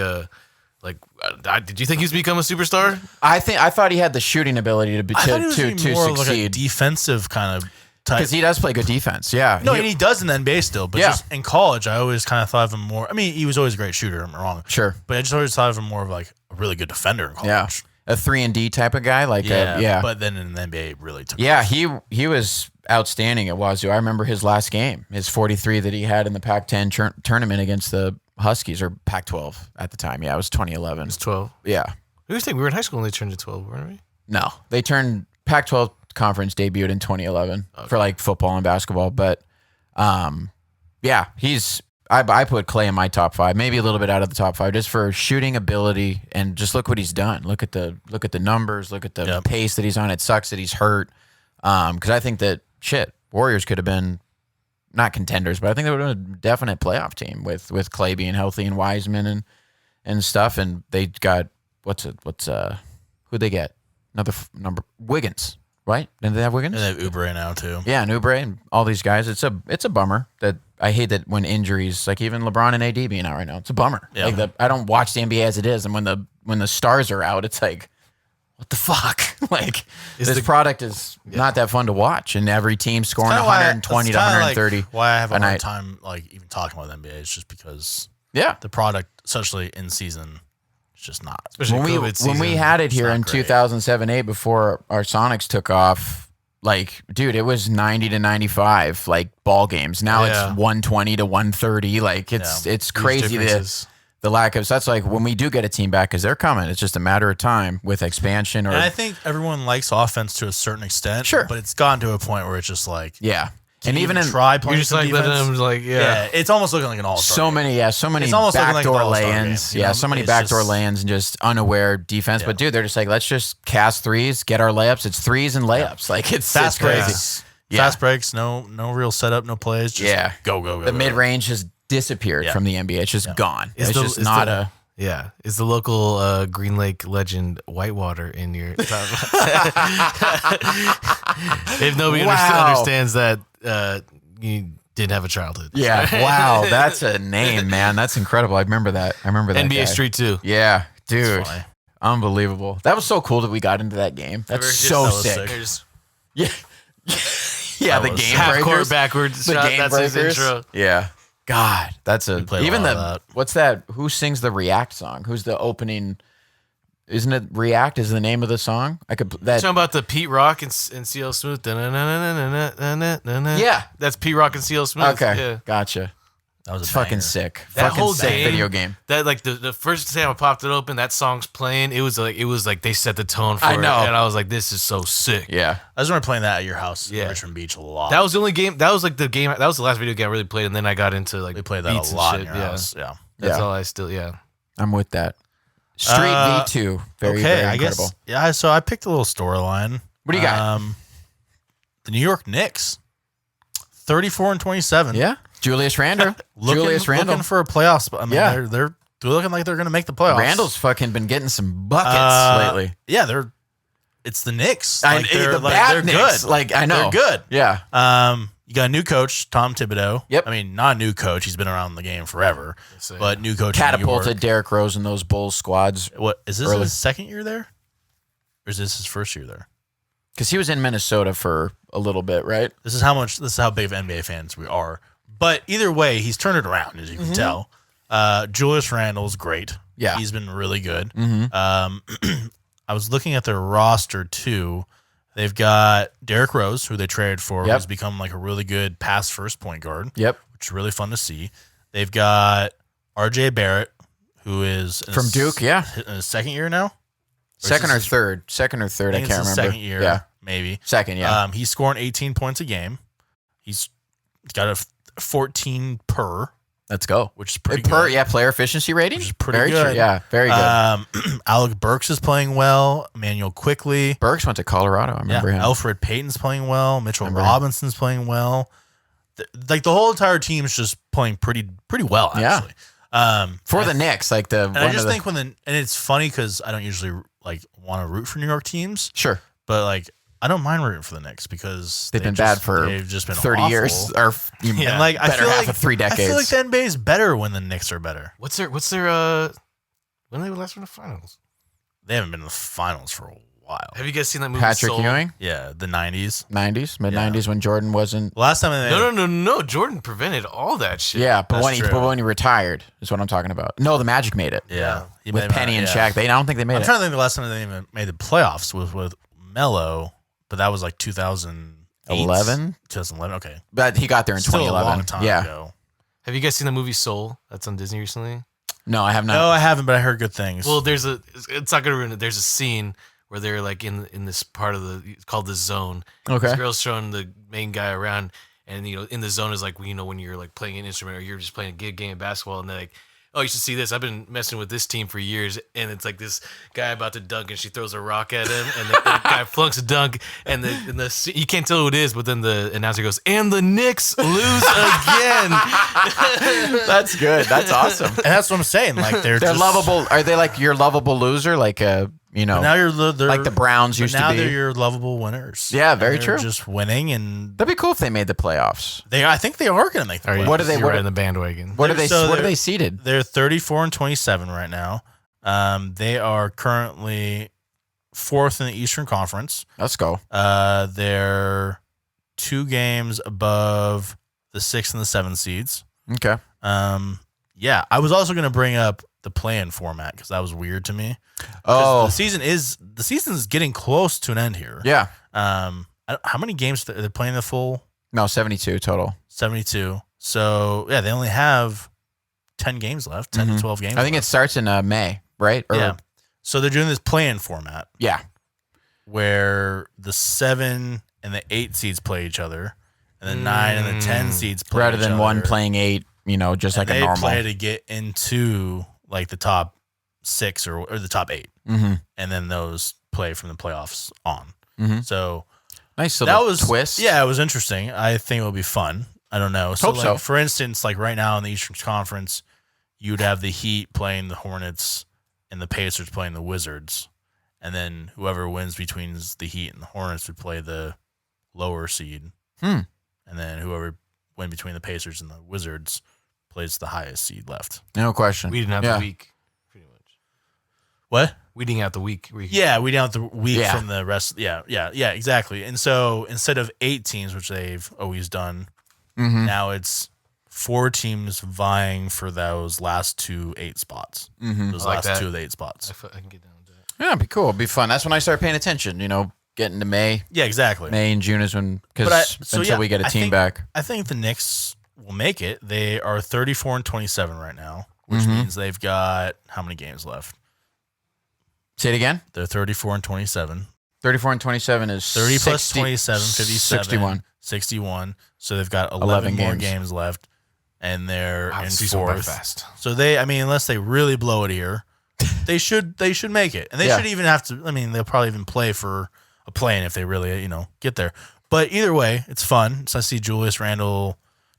did you think he was become a superstar? I thought he had the shooting ability to I thought he was to being more of like a succeed. defensive kind of. Because he does play good defense. Yeah. No, and he does in the NBA still, but Yeah. just in college, I always kind of thought of him more. I mean, he was always a great shooter. I'm wrong, Sure. but I just always thought of him more of like a really good defender in college. Yeah. A 3-and-D type of guy. Like, yeah. But then in the NBA, it really took. Yeah, off. he was outstanding at Wazoo. I remember his last game, his 43 that he had in the Pac-10 tournament against the Huskies, or Pac-12 at the time. Yeah, it was 2011. It's 12. Yeah. Who do you think? We were in high school when they turned to 12, weren't we? No, they turned Pac-12 conference debuted in 2011 for like football and basketball. But yeah, I put Clay in my top 5, maybe a little bit out of the top 5, just for shooting ability, and just look what he's done. Look at the numbers. Look at the pace that he's on. It sucks that he's hurt. Because I think that Warriors could have been not contenders, but I think they would have been a definite playoff team with Clay being healthy and Wiseman and stuff. And they got who'd they get? Another number, Wiggins, right? Didn't they have Wiggins? And they have Oubre now too. Yeah, and Oubre and all these guys. It's a bummer that I hate that when injuries, like even LeBron and AD being out right now, it's a bummer. Yeah. Like I don't watch the NBA as it is, and when the stars are out, it's like, what the fuck? Like this product is not that fun to watch, and every team scoring 120 to 130. Like why I have a hard night. time like even talking about the NBA is just because Yeah. the product, especially in season, it's just not. Especially When COVID we season. had it here not in great. 2007-8 before our Sonics took off, like, dude, it was 90 to 95 like ball games. Now Yeah. it's 120 to 130. Like it's Huge crazy differences. the lack of. So that's like when we do get a team back, because they're coming. It's just a matter of time with expansion or And I think everyone likes offense to a certain extent. Sure. But it's gotten to a point where it's just like, yeah. can And you even in try You're playing just some like letting defense? them like Yeah, it's almost looking like an all-star. so game. many It's almost looking like an backdoor all-star lay-ins. game, you know? So many It's backdoor just- lay-ins and just unaware defense. Yeah. But dude, they're just like, let's just cast threes, get our layups. It's threes and layups. Like it's Fast crazy. breaks. Yeah. Fast breaks, no real setup, no plays. Just Yeah. go. The mid range has disappeared Yeah. from the NBA. It's just gone. Is It's the- just is not the- a. Yeah, is the local Green Lake legend Whitewater in your top? If nobody Wow. understands that you didn't have a childhood. Yeah. Wow. That's a name, man. That's incredible. I remember that. NBA guy. Street too. Yeah, dude. funny. Unbelievable. That was so cool that we got into that game. That's so that was sick. sick. There's Yeah. Yeah, That the was game half court breakers. backwards The shot. game That's his breakers. intro. Yeah. God, that's a played a even lot the of that. what's that? Who sings the React song? Who's the opening? Isn't it React? Is the name of the song? I could that. Talking about the Pete Rock and CL Smooth. Yeah. That's Pete Rock and CL Smooth. Okay, Yeah. gotcha. That was a It's fucking banger. sick. That Fucking whole sick game- video game. That like the first time I popped it open, that song's playing. It was like they set the tone for I it, know. and I was like, this is so sick. Yeah. I just remember playing that at your house Yeah. in Richmond Beach a lot. That was the only game. That was like the game. That was the last video game I really played, and then I got into like we played that beats a and lot shit. in your Yeah, house. Yeah. that's Yeah. all I still. Yeah, I'm with that. Street V2. Very, okay, very I incredible. guess. Yeah, so I picked a little storyline. What do you got? The New York Knicks, 34-27. Yeah. Julius Randle. Looking for a playoff spot. I mean, Yeah. they're looking like they're going to make the playoffs. Randall's fucking been getting some buckets lately. Yeah, it's the Knicks. And the bad they're Knicks. good. Like, I know. They're good. Yeah. You got a new coach, Tom Thibodeau. Yep. I mean, not a new coach. He's been around the game forever. So, But new coach in New York. Catapulted Derrick Rose and those Bulls squads What is this early. his second year there? Or is this his first year there? because he was in Minnesota for a little bit, right? This is how big of NBA fans we are. But either way, he's turned it around, as you can tell. Julius Randle's great. Yeah. He's been really good. Mm-hmm. I was looking at their roster too. They've got Derrick Rose, who they traded for, Yep. who's become like a really good pass first point guard, Yep. which is really fun to see. They've got RJ Barrett, who is in From his- Duke, yeah. in his second year now. Second or this his- third. Second or third. I think can't it's his remember. second year, Yeah. maybe. Second, yeah. He's scoring 18 points a game. He's got a 14 per, Let's go. which is pretty Per, good. yeah, player efficiency rating. Which is pretty very good. True. Yeah, very good. Alec Burks is playing well. Emmanuel Quickly. Burks went to Colorado. I remember him. Alfred Payton's playing well. Mitchell Remember him. Robinson's playing well. Like the whole entire team is just playing pretty well, Yeah. actually. For the Knicks, like the. And I just think and it's funny because I don't usually like want to root for New York teams, Sure. but like I don't mind rooting for the Knicks because They've been bad for they've just been 30 awful. years. Or Yeah. And like I better feel half like of 3 decades. I feel like the NBA is better when the Knicks are better. what's their when they last win the finals? They haven't been in the finals for a wild. Have you guys seen that movie? Patrick Soul? Ewing, Yeah, the 90s. 90s, mid 90s when Jordan wasn't. Last time they No. Jordan prevented all that shit. Yeah, but That's true. when he retired is what I'm talking about. No, the Magic made it. Yeah. He With made Penny and yeah. Shaq. I don't think they made I'm it. trying to think the last time they even made the playoffs was with Melo, but that was like 2008. 11? 2011, okay. But he got there in Still 2011. a long time yeah. ago. Have you guys seen the movie Soul? That's on Disney recently. No, I have not. No, I haven't, but I heard good things. Well, it's not gonna ruin it. There's a scene where they're like in this part of it's called the zone. Okay. This girl's showing the main guy around, and in the zone is like when you're like playing an instrument or you're just playing a game of basketball, and they're like, oh, you should see this. I've been messing with this team for years, and it's like this guy about to dunk, and she throws a rock at him, and the guy flunks a dunk, and the you can't tell who it is, but then the announcer goes, and the Knicks lose again. That's good. That's awesome. and that's what I'm saying. Like they're just, lovable. Are they like your lovable loser? Like Now they're like the Browns used to now be. they're your lovable winners. Yeah, And very they're true. Just winning, and That'd be cool if they made the playoffs. I think they are going to make the playoffs. What are they? You're What in the bandwagon. What are they? So What are they're- they seated? They're 34-27 right now. They are currently 4th in the Eastern Conference. Let's go. They're 2 games above the 6th and the 7th seeds. Okay. Yeah, I was also going to bring up the play-in format because that was weird to me. Oh, the season's getting close to an end here. yeah. How many games are they playing the full No, 72 total. 72? So yeah, they only have 10 games left, 10 to 12 games. I think it left. starts in May, right? Or, Yeah. So they're doing this play-in format Yeah. where the 7 and the 8 seeds play each other, and the 9 and the 10 seeds play Rather each than other. one playing 8, just like And a they normal. play to get into like the top 6 or the top 8, Mm-hmm. and then those play from the playoffs on. Mhm. So Nice that little was twist. Yeah, it was interesting. I think it will be fun. I don't know. So, Hope so. for instance, like right now in the Eastern Conference, you'd have the Heat playing the Hornets and the Pacers playing the Wizards, and then whoever wins between the Heat and the Hornets would play the lower seed, Hmm. and then whoever win between the Pacers and the Wizards plays the highest seed left. No question. Weeding out Yeah. the week, pretty much. What? Weeding out the week. Yeah, we down the week Yeah. from the rest. Yeah, exactly. And so instead of 8 teams, which they've always done, Mm-hmm. now it's 4 teams vying for those last 2 8 spots. Mm-hmm. Those I like last that. 2 of the 8 spots. I can get down with that. Yeah, it'd be cool. It'd be fun. That's when I start paying attention. Getting to May. Yeah, exactly. May and June is when, But until we get a I team think- back. I think the Knicks will make it. They are 34-27 right now, which Mhm. means they've got how many games left? Say it again. They're 34-27. 34 and 27 is 30 plus 60 27, 57. 61. 61. So they've got 11 11 more games. games left, and they're Wow, in the season went by 4th. fast. So unless they really blow it here, they should make it, and they Yeah. should even have to. I mean, they'll probably even play for a play-in if they really get there. But either way, it's fun. So I see Julius Randle.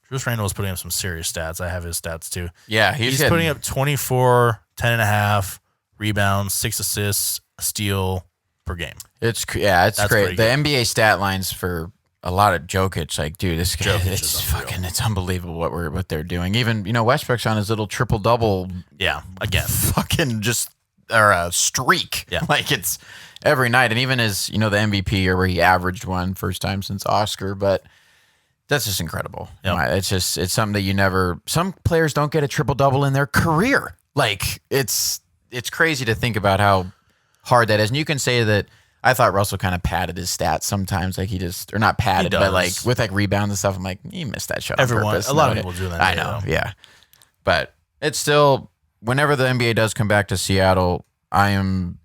Julius Randle is putting up some serious stats. I have his stats too. Yeah, He's putting up 24, 10.5 rebounds, 6 assists, a steal per game. It's That's great. pretty The good. NBA stat lines for a lot of Jokic, like, dude, this guy, Jokic it's is unreal. fucking, it's unbelievable what they're doing. Even Westbrook's on his little triple double, Yeah, again. fucking or a streak. Yeah. Like it's every night, and even his the MVP or where he averaged one first time since Oscar, but. That's just incredible. Yep. It's something that some players don't get a triple double in their career. Like it's crazy to think about how hard that is. And you can say that I thought Russell kind of padded his stats sometimes, like or not padded, but like does. with like rebounds and stuff. I'm like, you missed that shot. Everyone, on purpose. a lot No, of people do that. I know, yeah. But it's still, whenever the NBA does come back to Seattle, I am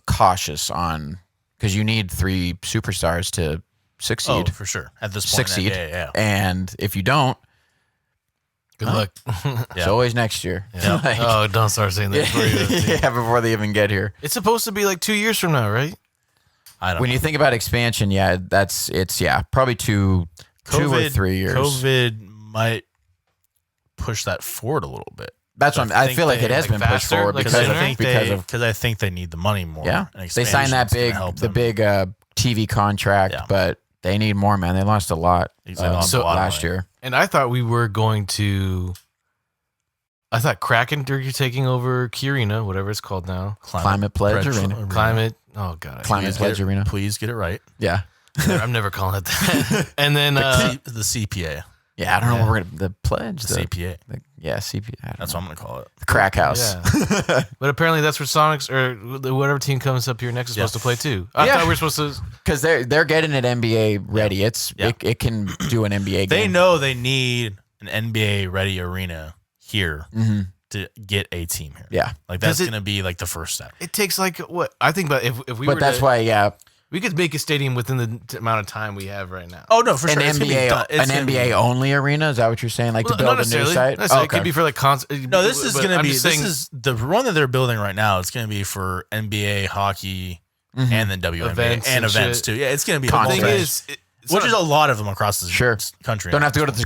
cautious because you need 3 superstars to succeed. Oh, for sure. At this point, Succeed. Yeah. And if you don't, Good luck. it's Yeah. always next year. Yeah. Like- Oh, don't start saying that. Before you yeah, before they even get here. It's supposed to be like 2 years from now, right? I don't When know. you think about expansion, probably two or 3 years. COVID might push that forward a little bit. That's what I think feel like it they- has like been pushed faster, forward like because sooner? of I think they need the money more. yeah. and They signed that expansion's gonna help them. big TV contract, Yeah. but they need more, man. They lost a lot Exactly. Lost a lot of last money. year. And I thought we were going to I thought Kraken are taking over Kirina, whatever it's called now. Climate Pledge Arena. Climate. Oh god. Climate Pledge Arena. Please get it right. Yeah. I'm never calling it that. And then The CPA. Yeah, I don't know what we're gonna the pledge. The CPA. CPA. That's what I'm going to call it. The crack house. Yeah. But apparently that's where Sonics or whatever team comes up here next is supposed to play too. I thought we were supposed to, because they're getting it NBA ready. It can do an NBA game. They know they need an NBA ready arena here to get a team here. Yeah, like that's going to be like the first step. it takes like what I think about if we but were that's why we could make a stadium within the amount of time we have right now. Oh no, for an sure. NBA only arena. Is that what you're saying? Like to build a new site? It could be for like concert. No, this is going to be. This is the one that they're building right now. It's going to be for NBA hockey and then WNBA Events and and events shit. too. Yeah, it's going to be. The multi- thing is, which is a lot of them across the country. Don't have to go to the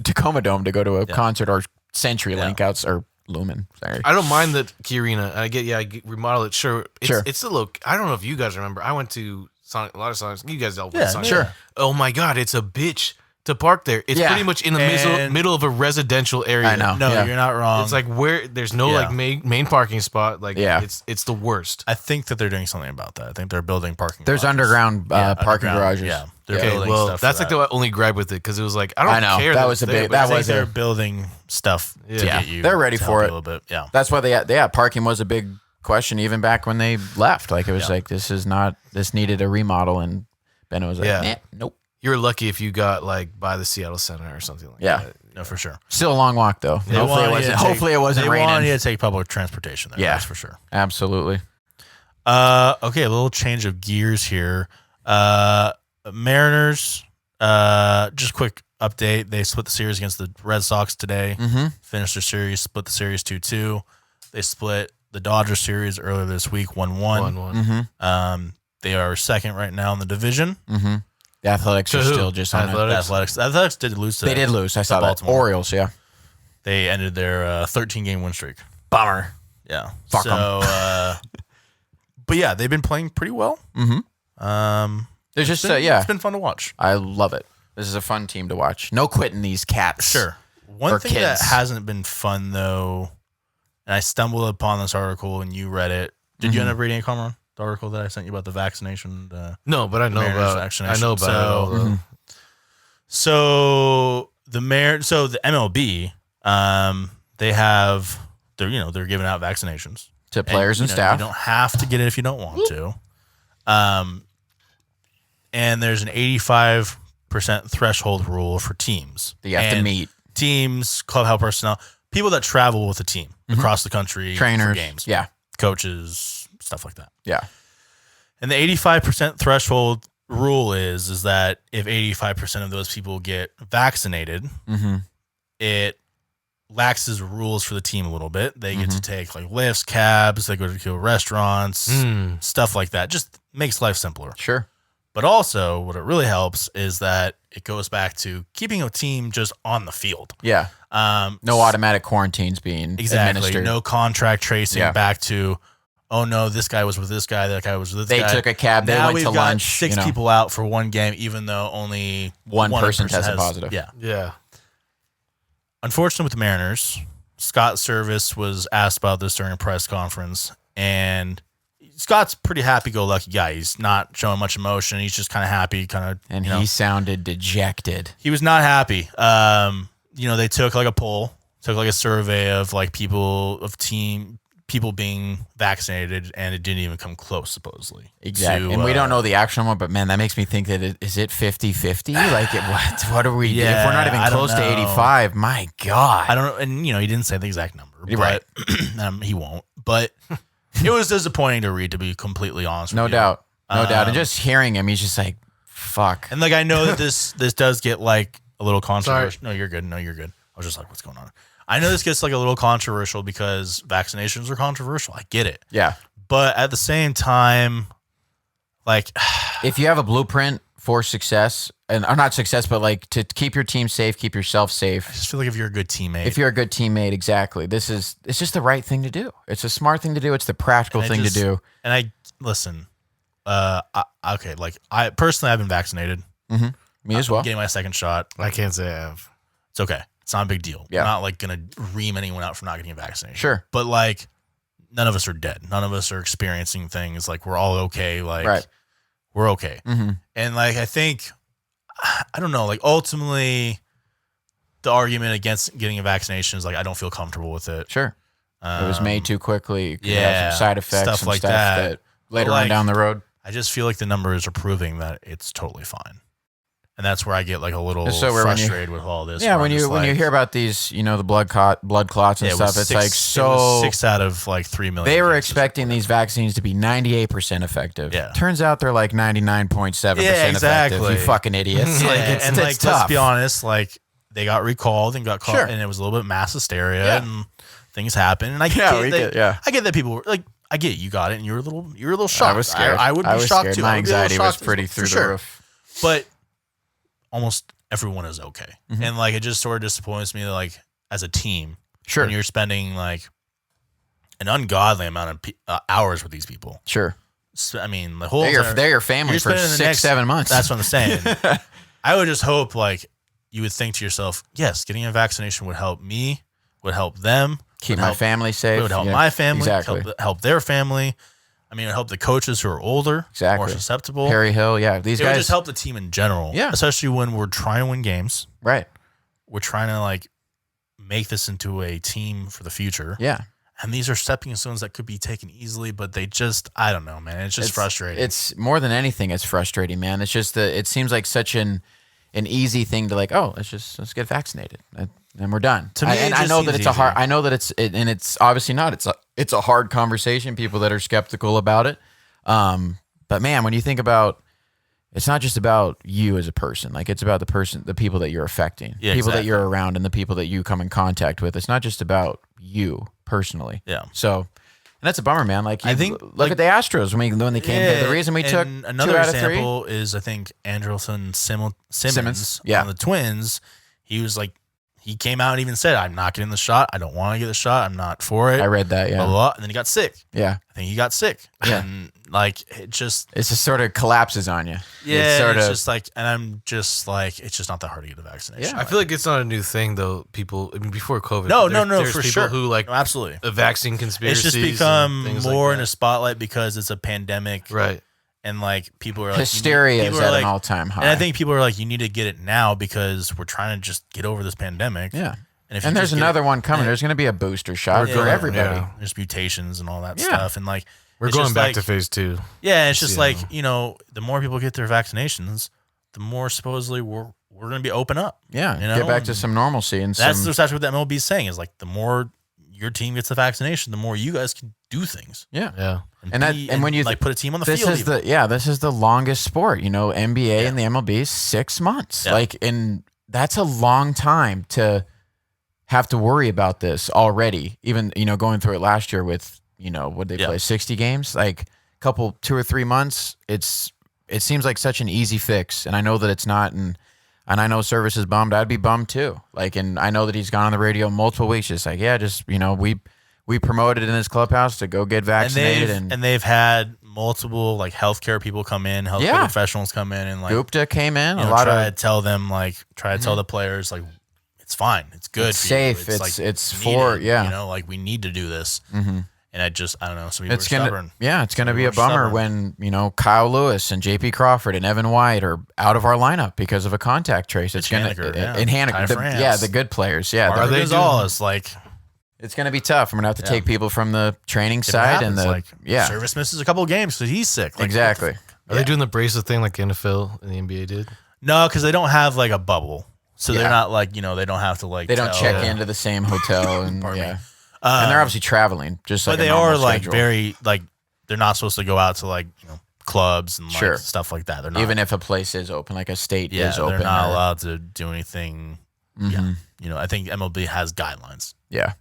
Tacoma Dome to go to a concert or CenturyLink outs or Lumen. Sorry. I don't mind the Key Arena. I get remodel it. Sure. Sure. It's still I don't know if you guys remember. I went to Sonic, a lot of Sonics. You guys dealt with Yeah, Sonic. sure. Oh my God, it's a bitch to park there. It's pretty much in the middle of a residential area. I know. No, Yeah. you're not wrong. It's like where there's no like main parking spot. Like it's the worst. I think that they're doing something about that. I think they're building parking. There's garages. underground parking garages. Yeah, they're Okay, building well, stuff. that's for like that. the only gripe with it because it was like I don't care. That was a big. That was they're building stuff to get you. They're ready to for help it. you a little bit. Yeah, That's why parking was a big question even back when they left. Like it was like this needed a remodel, and Ben was like, nope. You're lucky if you got like by the Seattle Center or something like that. no, for sure. Still a long walk though. Hopefully it wasn't They raining. wanted you to take public transportation there. Yeah. That's for sure. Absolutely. Okay, a little change of gears here. Mariners. Just quick update. They split the series against the Red Sox today. Finished their series. Split the series 2-2. They split the Dodgers series earlier this week 1-1. 1-1. They are second right now in the division. The Athletics are still just on it. The Athletics did lose today. They did lose. I saw that. Baltimore. Orioles, yeah. They ended their 13-game win streak. Bummer. Yeah. Fuck But yeah, they've been playing pretty well. There's just It's been fun to watch. I love it. This is a fun team to watch. No quitting these cats. Sure. One Or thing that kids. hasn't been fun though, and I stumbled upon this article and you read it. Did you end up reading it, Cameron? The article that I sent you about the vaccination. No, but I know Mariners about. vaccination. I know about it all. Though. So the MLB, they're giving out vaccinations To players and staff. You don't have to get it if you don't want to. And there's an 85% threshold rule for teams. That you have to meet. Teams, clubhouse personnel, people that travel with a team across the country, Trainers. for games, Yeah. coaches, stuff like that. Yeah. And the 85% threshold rule is that if 85% of those people get vaccinated, it laxes rules for the team a little bit. They get to take like lifts, cabs, they go to restaurants, stuff like that. Just makes life simpler. Sure. But also, what it really helps is that it goes back to keeping a team just on the field. Yeah. No automatic quarantines being administered. No contract tracing back to, oh no, this guy was with this guy, that guy was with this guy. They took a cab, they went to lunch. Now we've got 6 people out for one game, even though only one person tested positive. Yeah. Yeah. Unfortunately, with the Mariners, Scott Service was asked about this during a press conference, and Scott's pretty happy-go-lucky guy. He's not showing much emotion. He's just kind of happy, And he sounded dejected. He was not happy. They took like a poll, took like a survey of like people being vaccinated, and it didn't even come close, supposedly. Exactly. And we don't know the actual number, but man, that makes me think that is it 50-50? Like what are we if we're not even close to 85? My God. I don't know. And he didn't say the exact number. You're right. He won't. But it was disappointing to read, to be completely honest No with you. doubt. No doubt. And just hearing him, he's just like, fuck. And like I know that this does get like a little controversial. No, you're good. I was just like, what's going on? I know this gets like a little controversial because vaccinations are controversial. I get it. Yeah. But at the same time, like if you have a blueprint for success, or not success, but like to keep your team safe, keep yourself safe. I just feel like if you're a good teammate. If you're a good teammate, exactly. It's just the right thing to do. It's a smart thing to do. It's the practical thing to do. And I listen, okay, like I've been vaccinated. Me as well. I'm getting my second shot. I can't say I have. It's okay. It's not a big deal. Yeah. We're not like gonna ream anyone out for not getting a vaccination. Sure. But like, none of us are dead. None of us are experiencing things. Like, we're all okay. Like, Right. we're okay. Mm-hmm. And like, I think, I don't know. Like, ultimately, the argument against getting a vaccination is like, I don't feel comfortable with it. Sure. It was made too quickly. It could have yeah, some side effects, stuff some like stuff that. later But, on like, down the road. I just feel like the numbers are proving that it's totally fine. And that's where I get like a little So when you- frustrated with all this. Yeah, where when I'm just you like, hear about these, the blood clots and it was stuff, it's six- like it so. was 6 out of like 3 million. They were cases. expecting these vaccines to be 98% effective. Yeah. Turns out they're like 99.7% Yeah, exactly. effective. You fucking idiots. Yeah, Like, and like, tough. let's be honest, like they got recalled and got caught, Sure. and it was a little bit mass hysteria, Yeah. and things happen. And I Yeah, get, we that, get- yeah. I get that people were like, I get it, you got it, and you were a little shocked. I was scared. I would be shocked scared. too. My I would be a little anxiety was shocked pretty for through the sure. roof. But almost everyone is okay, Mhm. and like it just sort of disappoints me that like as a team, Sure. when you're spending like an ungodly amount of hours with these people. Sure. So, I mean, the whole They're your family you're for spending the 6-7 months. That's what I'm saying. I would just hope like you would think to yourself, yes, getting a vaccination would help me, would help them, Keep would my help, family safe. it would help Yeah, my family, Exactly. help their family. I mean, it would help the coaches who are older, Exactly. more susceptible. Perry Hill. Yeah. These It would guys. just help the team in general. Yeah. Especially when we're trying to win games. Right. We're trying to like make this into a team for the future. Yeah. And these are stepping stones that could be taken easily, but they just, I don't know, man. It's just frustrating. It's more than anything. It's frustrating, man. It's just it seems like such an easy thing to like. Oh, let's get vaccinated and we're done. To me, and it I just know that seems it's a hard. easy. I know that it's obviously not. It's a hard conversation. People that are skeptical about it. But man, when you think about, it's not just about you as a person. Like it's about the people that you're affecting, Yeah, people that exactly. you're around, and the people that you come in contact with. It's not just about you personally. Yeah. So, and that's a bummer, man. Like I think, look like- at the Astros when they came here. The reason we took and 2 another out of 3. example is I think Andrelton Simmons yeah. on the Twins. He was like, he came out and even said, "I'm not getting the shot. I don't want to get the shot. I'm not for it." I read that. Blah, Yeah. blah, blah. And then he got sick. Yeah. I think he got sick. Yeah. And like it just It just sort of collapses on you. yeah, It's it's just like, and I'm just like, it's just not that hard to get a vaccination. I feel like it's not a new thing though. People, I mean, before COVID, No, there's for people sure. who like No, absolutely. a vaccine It's conspiracies. just become and things more like in a spotlight because it's a pandemic, right. and like people are like Hysteria people is are at like, an all-time high. And I think people are like, you need to get it now because we're trying to just get over this pandemic. yeah. And if And you there's just get another it- one coming. and- There's going to be a booster shot Yeah, for everybody. yeah. There's mutations and all that Yeah. stuff, and like We're it's going just back like- to phase 2. yeah, it's just Yeah. like the more people get their vaccinations, the more supposedly we're going to be open up. Yeah. You know, Get back to and some normalcy and That's some. exactly what that MLB is saying. Is like the more your team gets the vaccination, the more you guys can do things. Yeah. Yeah. And when you like put a team on the This field, is even. this is the longest sport. NBA Yeah. and the MLB 6 months. Yeah. Like, and that's a long time to have to worry about this already. Even going through it last year with what they Yeah. play 60 games, like couple 2 or 3 months. It seems like such an easy fix, and I know that it's not. And I know Service is bummed. I'd be bummed too. Like, and I know that he's gone on the radio multiple weeks, just like, yeah, just we promoted in this clubhouse to go get vaccinated, and they've had multiple like healthcare people come in, healthcare Yeah. professionals come in, and like Gupta came in. you know, A lot try of to tell them try to tell the players like it's fine, it's good, It's for safe, You. it's needed, for yeah. like we need to do this, Mhm. and I don't know. Some people It's are gonna stubborn. it's gonna Some be a people are bummer stubborn. when Kyle Lewis and J.P. Crawford and Evan White are out of our lineup because of a contact trace. It's gonna Haniger, yeah. and Haniger, Ty France. the good players. Yeah, Are they they Gonzalez, like it's gonna be tough. I'm gonna have to Yeah. take people from the training if it side and happens, the like Service misses a couple of games because he's sick. Like, exactly. Are they doing the bracelet thing like the NFL and the NBA did? No, because they don't have like a bubble, so Yeah. they're not like they don't have to like They don't tell- check into the same hotel and Pardon me. yeah, and they're Um, obviously traveling just like but a they normal are like schedule. very like they're not supposed to go out to like clubs and like Sure. stuff like that. They're not even if a place is open, like a state yeah is open. they're not or- allowed to do anything. Mhm. Yeah, I think MLB has guidelines, Yeah.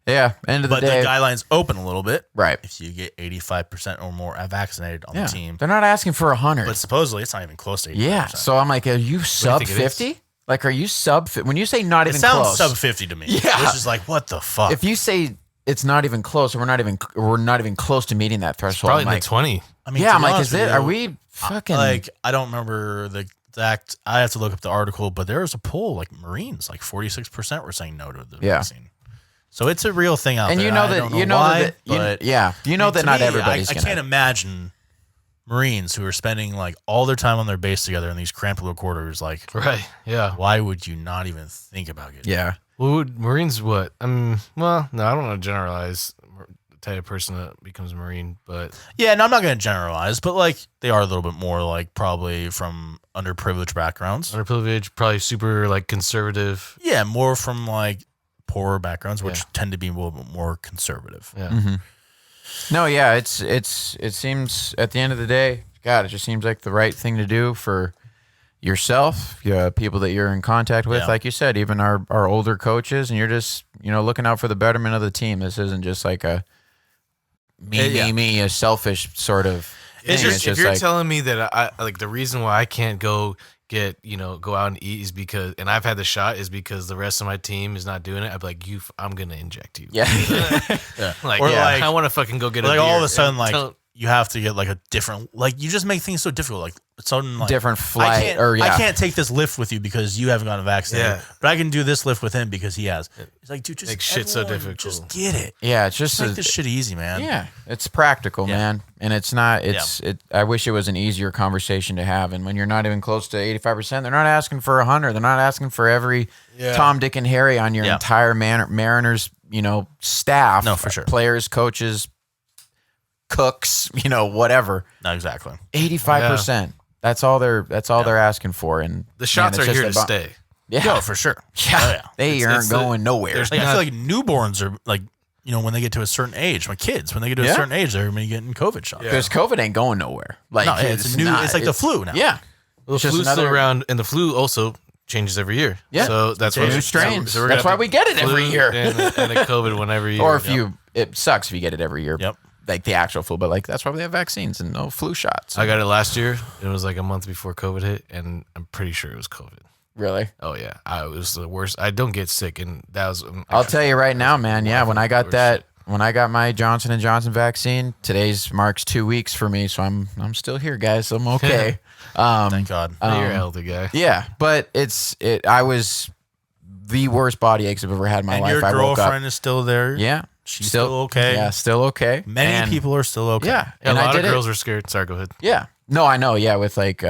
Yeah. End of the but day, the guidelines open a little bit right. if you get 85% or more vaccinated on Yeah. the team. They're not asking for 100. But supposedly it's not even close to 85%. Yeah. So I'm like, are you sub think it is? 50? Like, are you sub? When you say not it even sounds close, sub 50 to me. Yeah. Which is like, what the fuck? if you say it's not even close, or we're not even close to meeting that threshold, Probably I'm in like, the 20. I mean, yeah, to I'm be like, honest is it? with Are you, we fucking like, I don't remember exact. I have to look up the article, but there was a poll like Marines, like 46% were saying no to the vaccine. So it's a real thing out and there. you know that that not everybody's I gonna. can't imagine Marines who are spending like all their time on their base together in these cramped little quarters. Like, Right. Yeah. why would you not even think about getting? Yeah. Well, Marines what? Well, no, I don't want to generalize the type of person that becomes a Marine, but Yeah, and I'm not going to generalize, but like they are a little bit more like probably from underprivileged backgrounds. underprivileged, probably super like conservative. Yeah, more from like poorer backgrounds, which tend to be a little bit more conservative. Yeah. Mm-hmm. No, yeah, it seems at the end of the day, God, it just seems like the right thing to do for yourself, people that you're in contact with, like you said, even our older coaches, and you're just looking out for the betterment of the team. This isn't just like a me, a selfish sort of. If thing. you're telling me that I like the reason why I can't go go out and eat is because, and I've had the shot is because the rest of my team is not doing it, I'd be like, I'm gonna inject you. Yeah. Like, Or like, I want to fucking go get like a beer. all of a sudden, like Tell- you have to get like a different, like you just make things so difficult. Like sudden, like Different flight, I can't take this lift with you because you haven't gotten vaccinated, Yeah. but I can do this lift with him because he has. It's like, dude, just Like, shit's so everyone difficult. Just get it. Yeah, it's just Make this shit easy, man. Yeah, it's practical, man, and it's not. I wish it was an easier conversation to have. And when you're not even close to 85%, they're not asking for 100. They're not asking for every Tom, Dick, and Harry on your entire Mariners, staff. No, for sure. Players, coaches, cooks, whatever. No, exactly. 85%. That's all they're asking for. And the shots man, are it's here to just stay. Yeah, No, for sure. yeah. Oh, yeah. They aren't going nowhere. there's Like, I not- feel like newborns are like, when they get to a certain age, my kids, when they get to a certain age, they're going to be getting COVID shots. Because COVID ain't going nowhere. Like No, it's new. not- It's like the flu now. Yeah. Well, It's the just flu's still another- around, and the flu also changes every year. Yeah. So that's why New strains. so we're That's gonna why we get it flu every year. and the COVID one every year. Or if it sucks if you get it every year. Yep. Like the actual flu, but like that's why we have vaccines and no flu shots. I got it last year. It was like a month before COVID hit, and I'm pretty sure it was COVID. Really? Oh yeah, it was the worst. I don't get sick, and that was. I'll tell you right now, man. Yeah, when I got my Johnson & Johnson vaccine, today's marks 2 weeks for me, so I'm still here, guys. I'm okay. Thank God. You're a healthy guy. Yeah, but I was the worst body aches I've ever had in my And life. your I woke up. girlfriend is still there. Yeah. She's still okay. Yeah, still okay. Many And- people are still okay. Yeah. And And a I lot did of it. girls were scared. Sorry, go ahead. Yeah. No, I know. Yeah, with like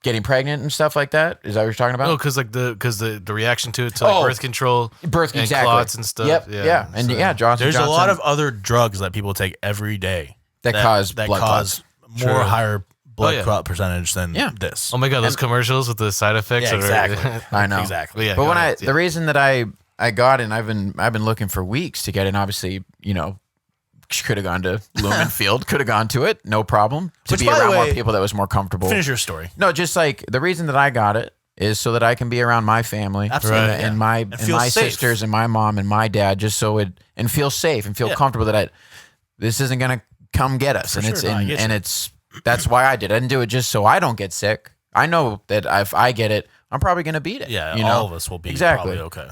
getting pregnant and stuff like that. Is that what you're talking about? No, because the reaction to it to like birth control, Birth and exactly. clots and stuff. Yep. Yeah. Yeah. And So- Johnson There's Johnson a lot of other drugs that people take every day that cause blood cause clots. more True. higher blood yeah. clot percentage than Yeah. this. Oh my god, those commercials with the side effects. Yeah, exactly. I know. Exactly. Yeah, But go when ahead. the reason that I got it, and I've been looking for weeks to get it, and obviously, could have gone to Lumen Field, could have gone to it, no problem. To Which, be by the around more way, people that was more comfortable. Finish your story. No, just like the reason that I got it is so that I can be around my family Absolutely, and, yeah. and my And and feel my safe. sisters and my mom and my dad, just so and feel safe and feel comfortable that this isn't gonna come get us. For And sure. it's No, I and, get and you. it's that's why I did. I didn't do it just so I don't get sick. I know that if I get it, I'm probably gonna beat it. Yeah, you know? all of us will be Exactly. probably okay.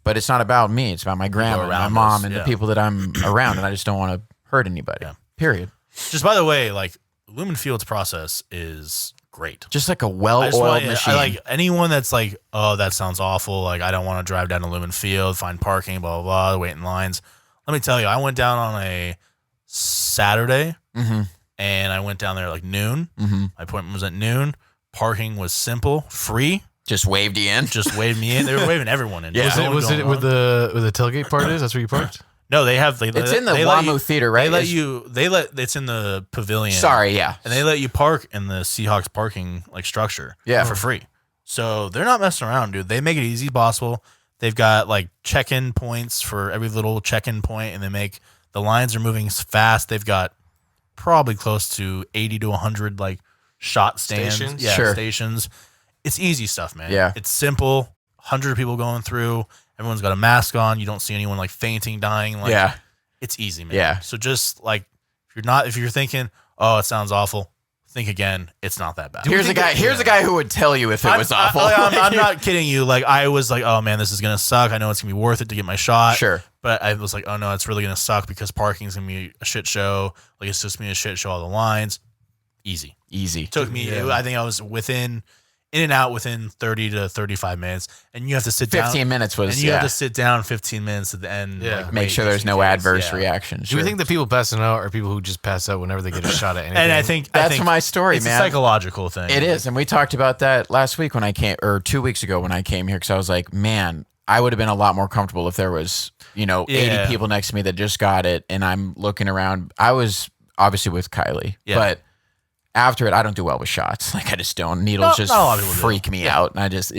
But it's not about me. It's about my grandma, and my around mom, us, and yeah. the people that I'm around, and I just don't want to hurt anybody. Yeah. Period. Just by the way, like Lumen Field's process is great. Just like a I just well-oiled want, machine. I like anyone that's like, oh, that sounds awful. Like, I don't want to drive down to Lumen Field, find parking, blah, blah, blah, wait in lines. Let me tell you, I went down on a Saturday and I went down there like noon. My appointment was at noon. Parking was simple, free. Just waved you in. Just waved me in. They were waving everyone in. Yeah. There Was no it one where going on. the tailgate part is? That's where you parked. No, they have. It's in the they let WAMU you- Theater, right? It's in the pavilion. Sorry, yeah. And they let you park in the Seahawks parking like structure for free. So they're not messing around, dude. They make it easy as possible. They've got like check-in points for every little check-in point, and they make the lines are moving fast. They've got probably close to 80 to 100 like shot stands. Stations? Yeah, Sure. stations. It's easy stuff, man. Yeah. It's simple. 100 people going through. Everyone's got a mask on. You don't see anyone like fainting, dying. Like, Yeah. it's easy, man. Yeah. So just like if you're thinking, oh, it sounds awful, think again. It's not that bad. Here's a guy who would tell you if it was awful. I'm not kidding you. Like, I was like, oh man, this is gonna suck. I know it's gonna be worth it to get my shot. Sure. But I was like, oh no, it's really gonna suck because parking's gonna be a shit show. Like, it's just gonna be a shit show. All the lines. Easy. Took me. I think I was in and out within 30 to 35 minutes, and you have to sit 15 minutes was, and you have to sit down 15 minutes at the end. Yeah. Like, make sure there's no adverse reactions. Do we think that people passing out are people who just pass out whenever they get a shot at anything? And I think that's my story, it's man. a psychological thing. It is, and we talked about that last week when I came, or 2 weeks ago when I came here, because I was like, man, I would have been a lot more comfortable if there was, 80 people next to me that just got it, and I'm looking around. I was obviously with Kylie, but after it, I don't do well with shots. Like, I just don't. Needles just freak me out, and I just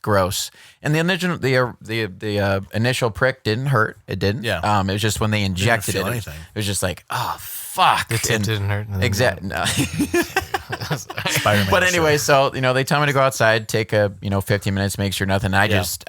gross. And the initial prick didn't hurt. It didn't. Yeah. It was just when they injected it. Anything. It was just like, oh fuck. The tip didn't hurt. Exactly. No. Spider-Man. But anyway, so they tell me to go outside, take a 15 minutes, make sure nothing. I just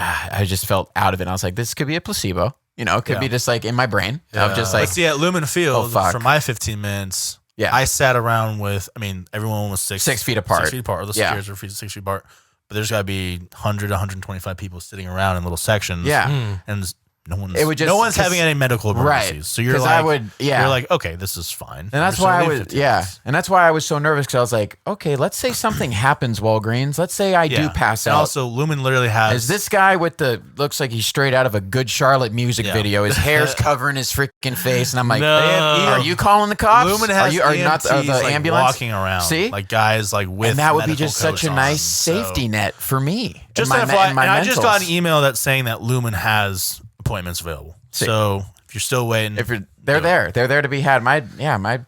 felt out of it. And I was like, this could be a placebo. It could be just like in my brain. I'm just like, let's see, at Lumen Field for my 15 minutes. Yeah. I sat around with, everyone was 6 feet apart. 6 feet apart. The stairs were 6 feet apart. But there's got to be 100, 125 people sitting around in little sections. Yeah. And no one's having any medical emergencies. Right. So you're like, you're like, okay, this is fine. And that's why and that's why I was so nervous, because I was like, okay, let's say something happens, Walgreens. Let's say I do pass out. And also, Lumen literally has. Is this guy with looks like he's straight out of a Good Charlotte music video. His hair's covering his freaking face. And I'm like, are you calling the cops? Lumen has are you not the ambulance? Walking around. See? Like guys like with and that would be medical just such a coats nice on, safety net for me. Just and I just got an email that's saying that Lumen has appointments available. See. So if you're still waiting, they're there to be had. My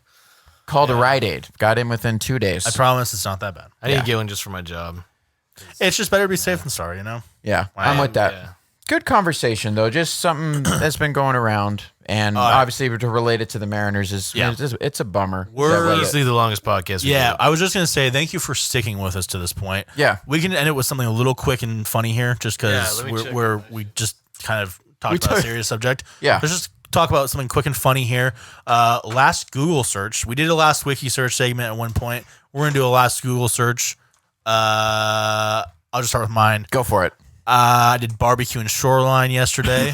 called a Rite Aid, got in within 2 days. I promise it's not that bad. I need to get one just for my job. It's just better to be safe than sorry, Yeah, I'm with that. Yeah. Good conversation though. Just something that's been going around, and obviously to relate it to the Mariners it's a bummer. We're easily the longest podcast. I was just gonna say thank you for sticking with us to this point. Yeah, we can end it with something a little quick and funny here, just because we just kind of talked about a serious subject. Yeah, let's just talk about something quick and funny here. Last Google search, we did a last wiki search segment at one point. We're gonna do a last Google search. I'll just start with mine. Go for it. I did barbecue in Shoreline yesterday.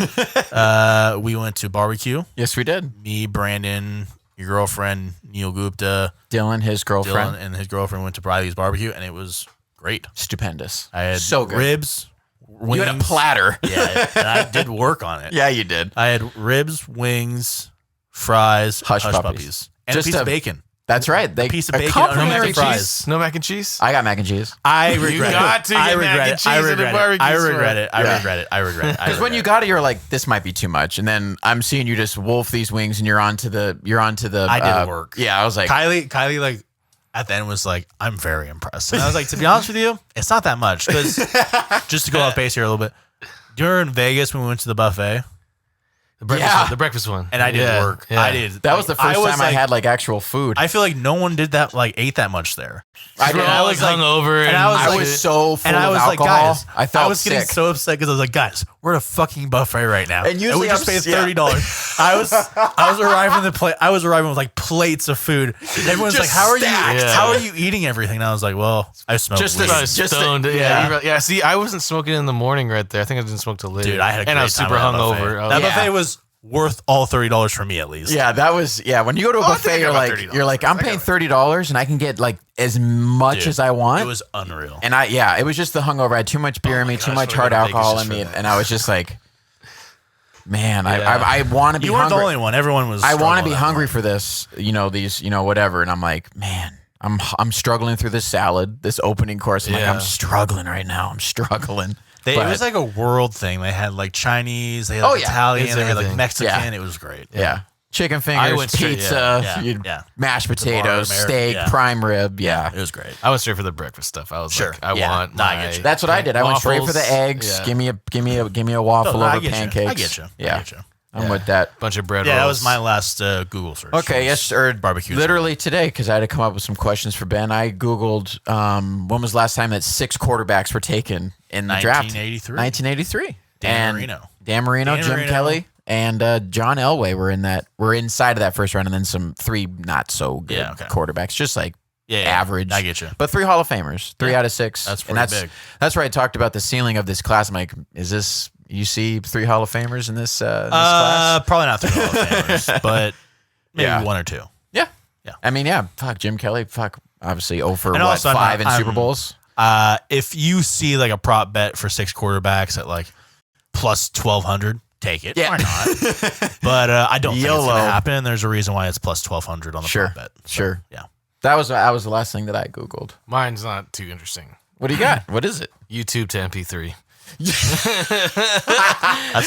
We went to barbecue. Yes, we did. Me, Brandon, your girlfriend, Neil Gupta, Dylan, his girlfriend, and his girlfriend went to Briley's barbecue, and it was great. Stupendous. I had so good. Ribs, wings. You had a platter. Yeah, and I did work on it. Yeah, you did. I had ribs, wings, fries, hush puppies. puppies, and a piece of bacon. That's right. A piece of bacon, no mac and fries. cheese. No mac and cheese. I got mac and cheese. I regret you it. got to get mac and cheese in the barbecue. I regret it. I regret it. Because when you got it, you're like, this might be too much, and then I'm seeing you just wolf these wings, and you're onto the. I did work. Yeah, I was like, Kylie, like at the end was like, I'm very impressed, and I was like, to be honest with you, it's not that much, because just to go off base here a little bit, during Vegas when we went to the buffet. The breakfast one. And I did work. Yeah. I did. That was the first time I had like actual food. I feel like no one id that, like ate that much there. I was hungover, and I was so full and I was of alcohol. like, guys, I was getting sick. so upset because I was like, guys, we're at a fucking buffet right now, and usually we just paid $30. I was arriving with like plates of food. And everyone's like, how are you eating everything? And I was like, well, I smoked weed. Just stoned. Yeah. See, I wasn't smoking in the morning right there. I think I didn't smoke till later. Dude, I had a great and I was super hungover. That buffet was worth all $30 for me at least. Yeah, that was when you go to a buffet, you're like I'm paying $30 and I can get like as much as I want. It was unreal. And it was just the hungover. I had too much beer in me, too much hard alcohol in me, and I was just like, man, I want to be hungry. You weren't the only one. Everyone was. I want to be hungry for this, whatever. And I'm like, man, I'm struggling through this salad, this opening course. I'm like, I'm struggling right now. I'm struggling. It was like a world thing. They had like Chinese, they had Italian, they had like Mexican. Yeah. It was great. Yeah. Chicken fingers, pizza, mashed potatoes, steak, prime rib. Yeah. It was great. I went straight for the breakfast stuff. I was like, I want my That's what I did. I went straight for the eggs. Yeah. Give me a waffle over pancakes. I get you. Yeah. I get you. I'm with that. Bunch of bread rolls. Yeah, that was my last Google search. Okay, yes, sir. Barbecue. Literally today, because I had to come up with some questions for Ben. I Googled when was the last time that 6 quarterbacks were taken in the draft? 1983. Dan Marino, Jim Kelly, and John Elway were inside of that first round, and then some 3 not so good quarterbacks, just like average. I get you. But 3 Hall of Famers, 3 out of 6. That's pretty big. That's where I talked about the ceiling of this class. I'm like, is this... You see 3 Hall of Famers in this class? Probably not 3 Hall of Famers, but maybe 1 or 2. Yeah. I mean, fuck, Jim Kelly, fuck. Obviously, 0 for And also, 5 in I'm- Super Bowls. If you see like a prop bet for 6 quarterbacks at like plus 1,200, take it. Yeah. Why not? But I don't think it's YOLO. going to happen. And there's a reason why it's plus 1,200 on the Sure. prop bet. So, Sure. Yeah. That was the last thing that I Googled. Mine's not too interesting. What do you got? What is it? YouTube to MP3. That's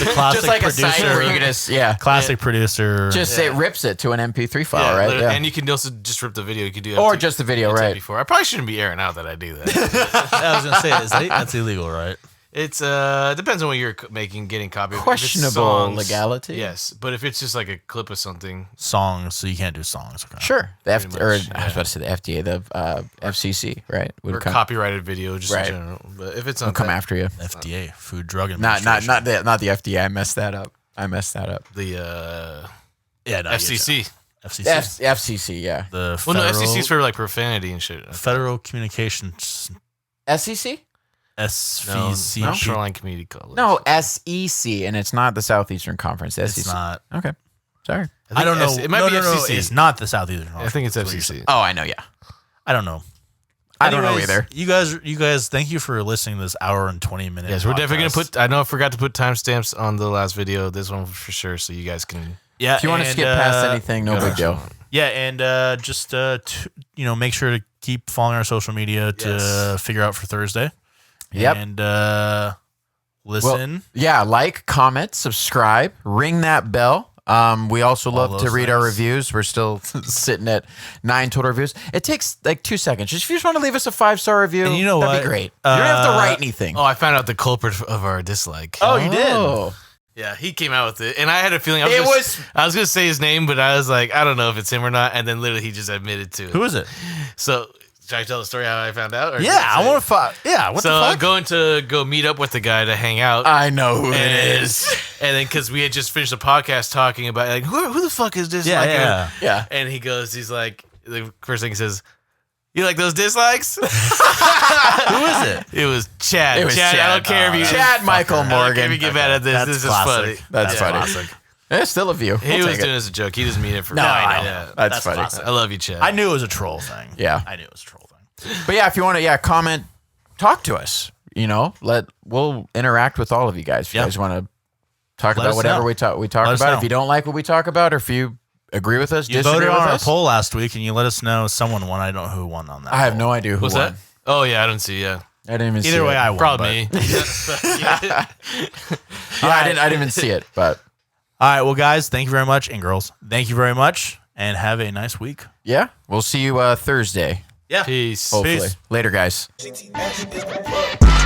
a classic Just like a producer. site where you can just, Classic producer. just it rips it to an MP3 file, right? Yeah. And you can also just rip the video. You can do Or up to- just the video, up to right? MP4. I probably shouldn't be airing out that I do that. I was going to say, that's illegal, right? It's depends on what you're getting copy. If it's Questionable songs, legality. Yes, but if it's just like a clip of something, Songs, so you can't do songs. Okay. Sure. The I Pretty was much, about to say the FDA, the FCC, right? Would or come, copyrighted video, just Right. in general. But if it's would on come after you. FDA, Food Drug Not Administration. not the FDA. I messed that up. the Yeah, no, FCC. FCC. FCC, yeah. The Well, federal, no, FCC's for like profanity and shit. Federal Communications SEC? SVC. No, Shoreline Community College. No, SEC, and it's not the Southeastern Conference. SEC. It's not. Okay. Sorry. I don't know. It might be no, FCC. It's not the Southeastern. I think it's Conference, is what you're FCC. Oh, I know. Yeah. I don't know. I don't know Anyways, either. You guys, thank you for listening to this hour and 20 minutes. Yes, we're definitely gonna put. I know I forgot to put timestamps on the last video. This one for sure, so you guys can. Yeah, If you want to skip past anything, no big deal. Yeah, and just make sure to keep following our social media to Yes. figure out for Thursday. Yep. And listen. Yeah, like, comment, subscribe, ring that bell. We also love to those read our things. reviews. We're still sitting at 9 total reviews. It takes like 2 seconds. If you just want to leave us a 5-star review, And you know that'd what? be great. You don't have to write anything. Oh, I found out the culprit of our dislike. Oh, you did? Oh. Yeah, he came out with it, and I had a feeling I was gonna say his name, but I was like, I don't know if it's him or not, and then literally he just admitted to it. Who is it? So should I tell the story how I found out? Or Yeah, I want to. Yeah, what So the I'm fuck? going to go meet up with the guy to hang out. I know who it and, is. and then because we had just finished the podcast talking about like who the fuck is this? Yeah, like, yeah. Yeah. And he's like, the first thing he says, "You like those dislikes?" Who is it? It was Chad. It was Chad. I Chad. don't care if you Chad Michael I don't care Morgan. if you get mad at this. That's This classic. is funny. That's Yeah. funny. Classic. It's still a view. He We'll was take doing it. it as a joke. He doesn't mean it for No, me. I know. Yeah. That's funny. classic. I love you, Chad. I knew it was a troll thing. Yeah. I knew it was a troll thing. But yeah, if you want to, comment, talk to us. We'll interact with all of you guys. If you Yeah. guys want to talk Let about us whatever know. we talk Let us about. know. If you don't like what we talk about, or if you agree with us, You disagree voted with on our us, poll last week, and you let us know someone won. I don't know who won on that. I have poll. no idea who What's won. that? Oh yeah, I don't see. Yeah, I didn't even see Either way, it. I won. probably but- me. Yeah, I didn't even see it. But All right, well, guys, thank you very much, and girls, thank you very much, and have a nice week. yeah, we'll see you Thursday. Yeah. Peace. Hopefully. Peace. Later, guys. GTS is the plug.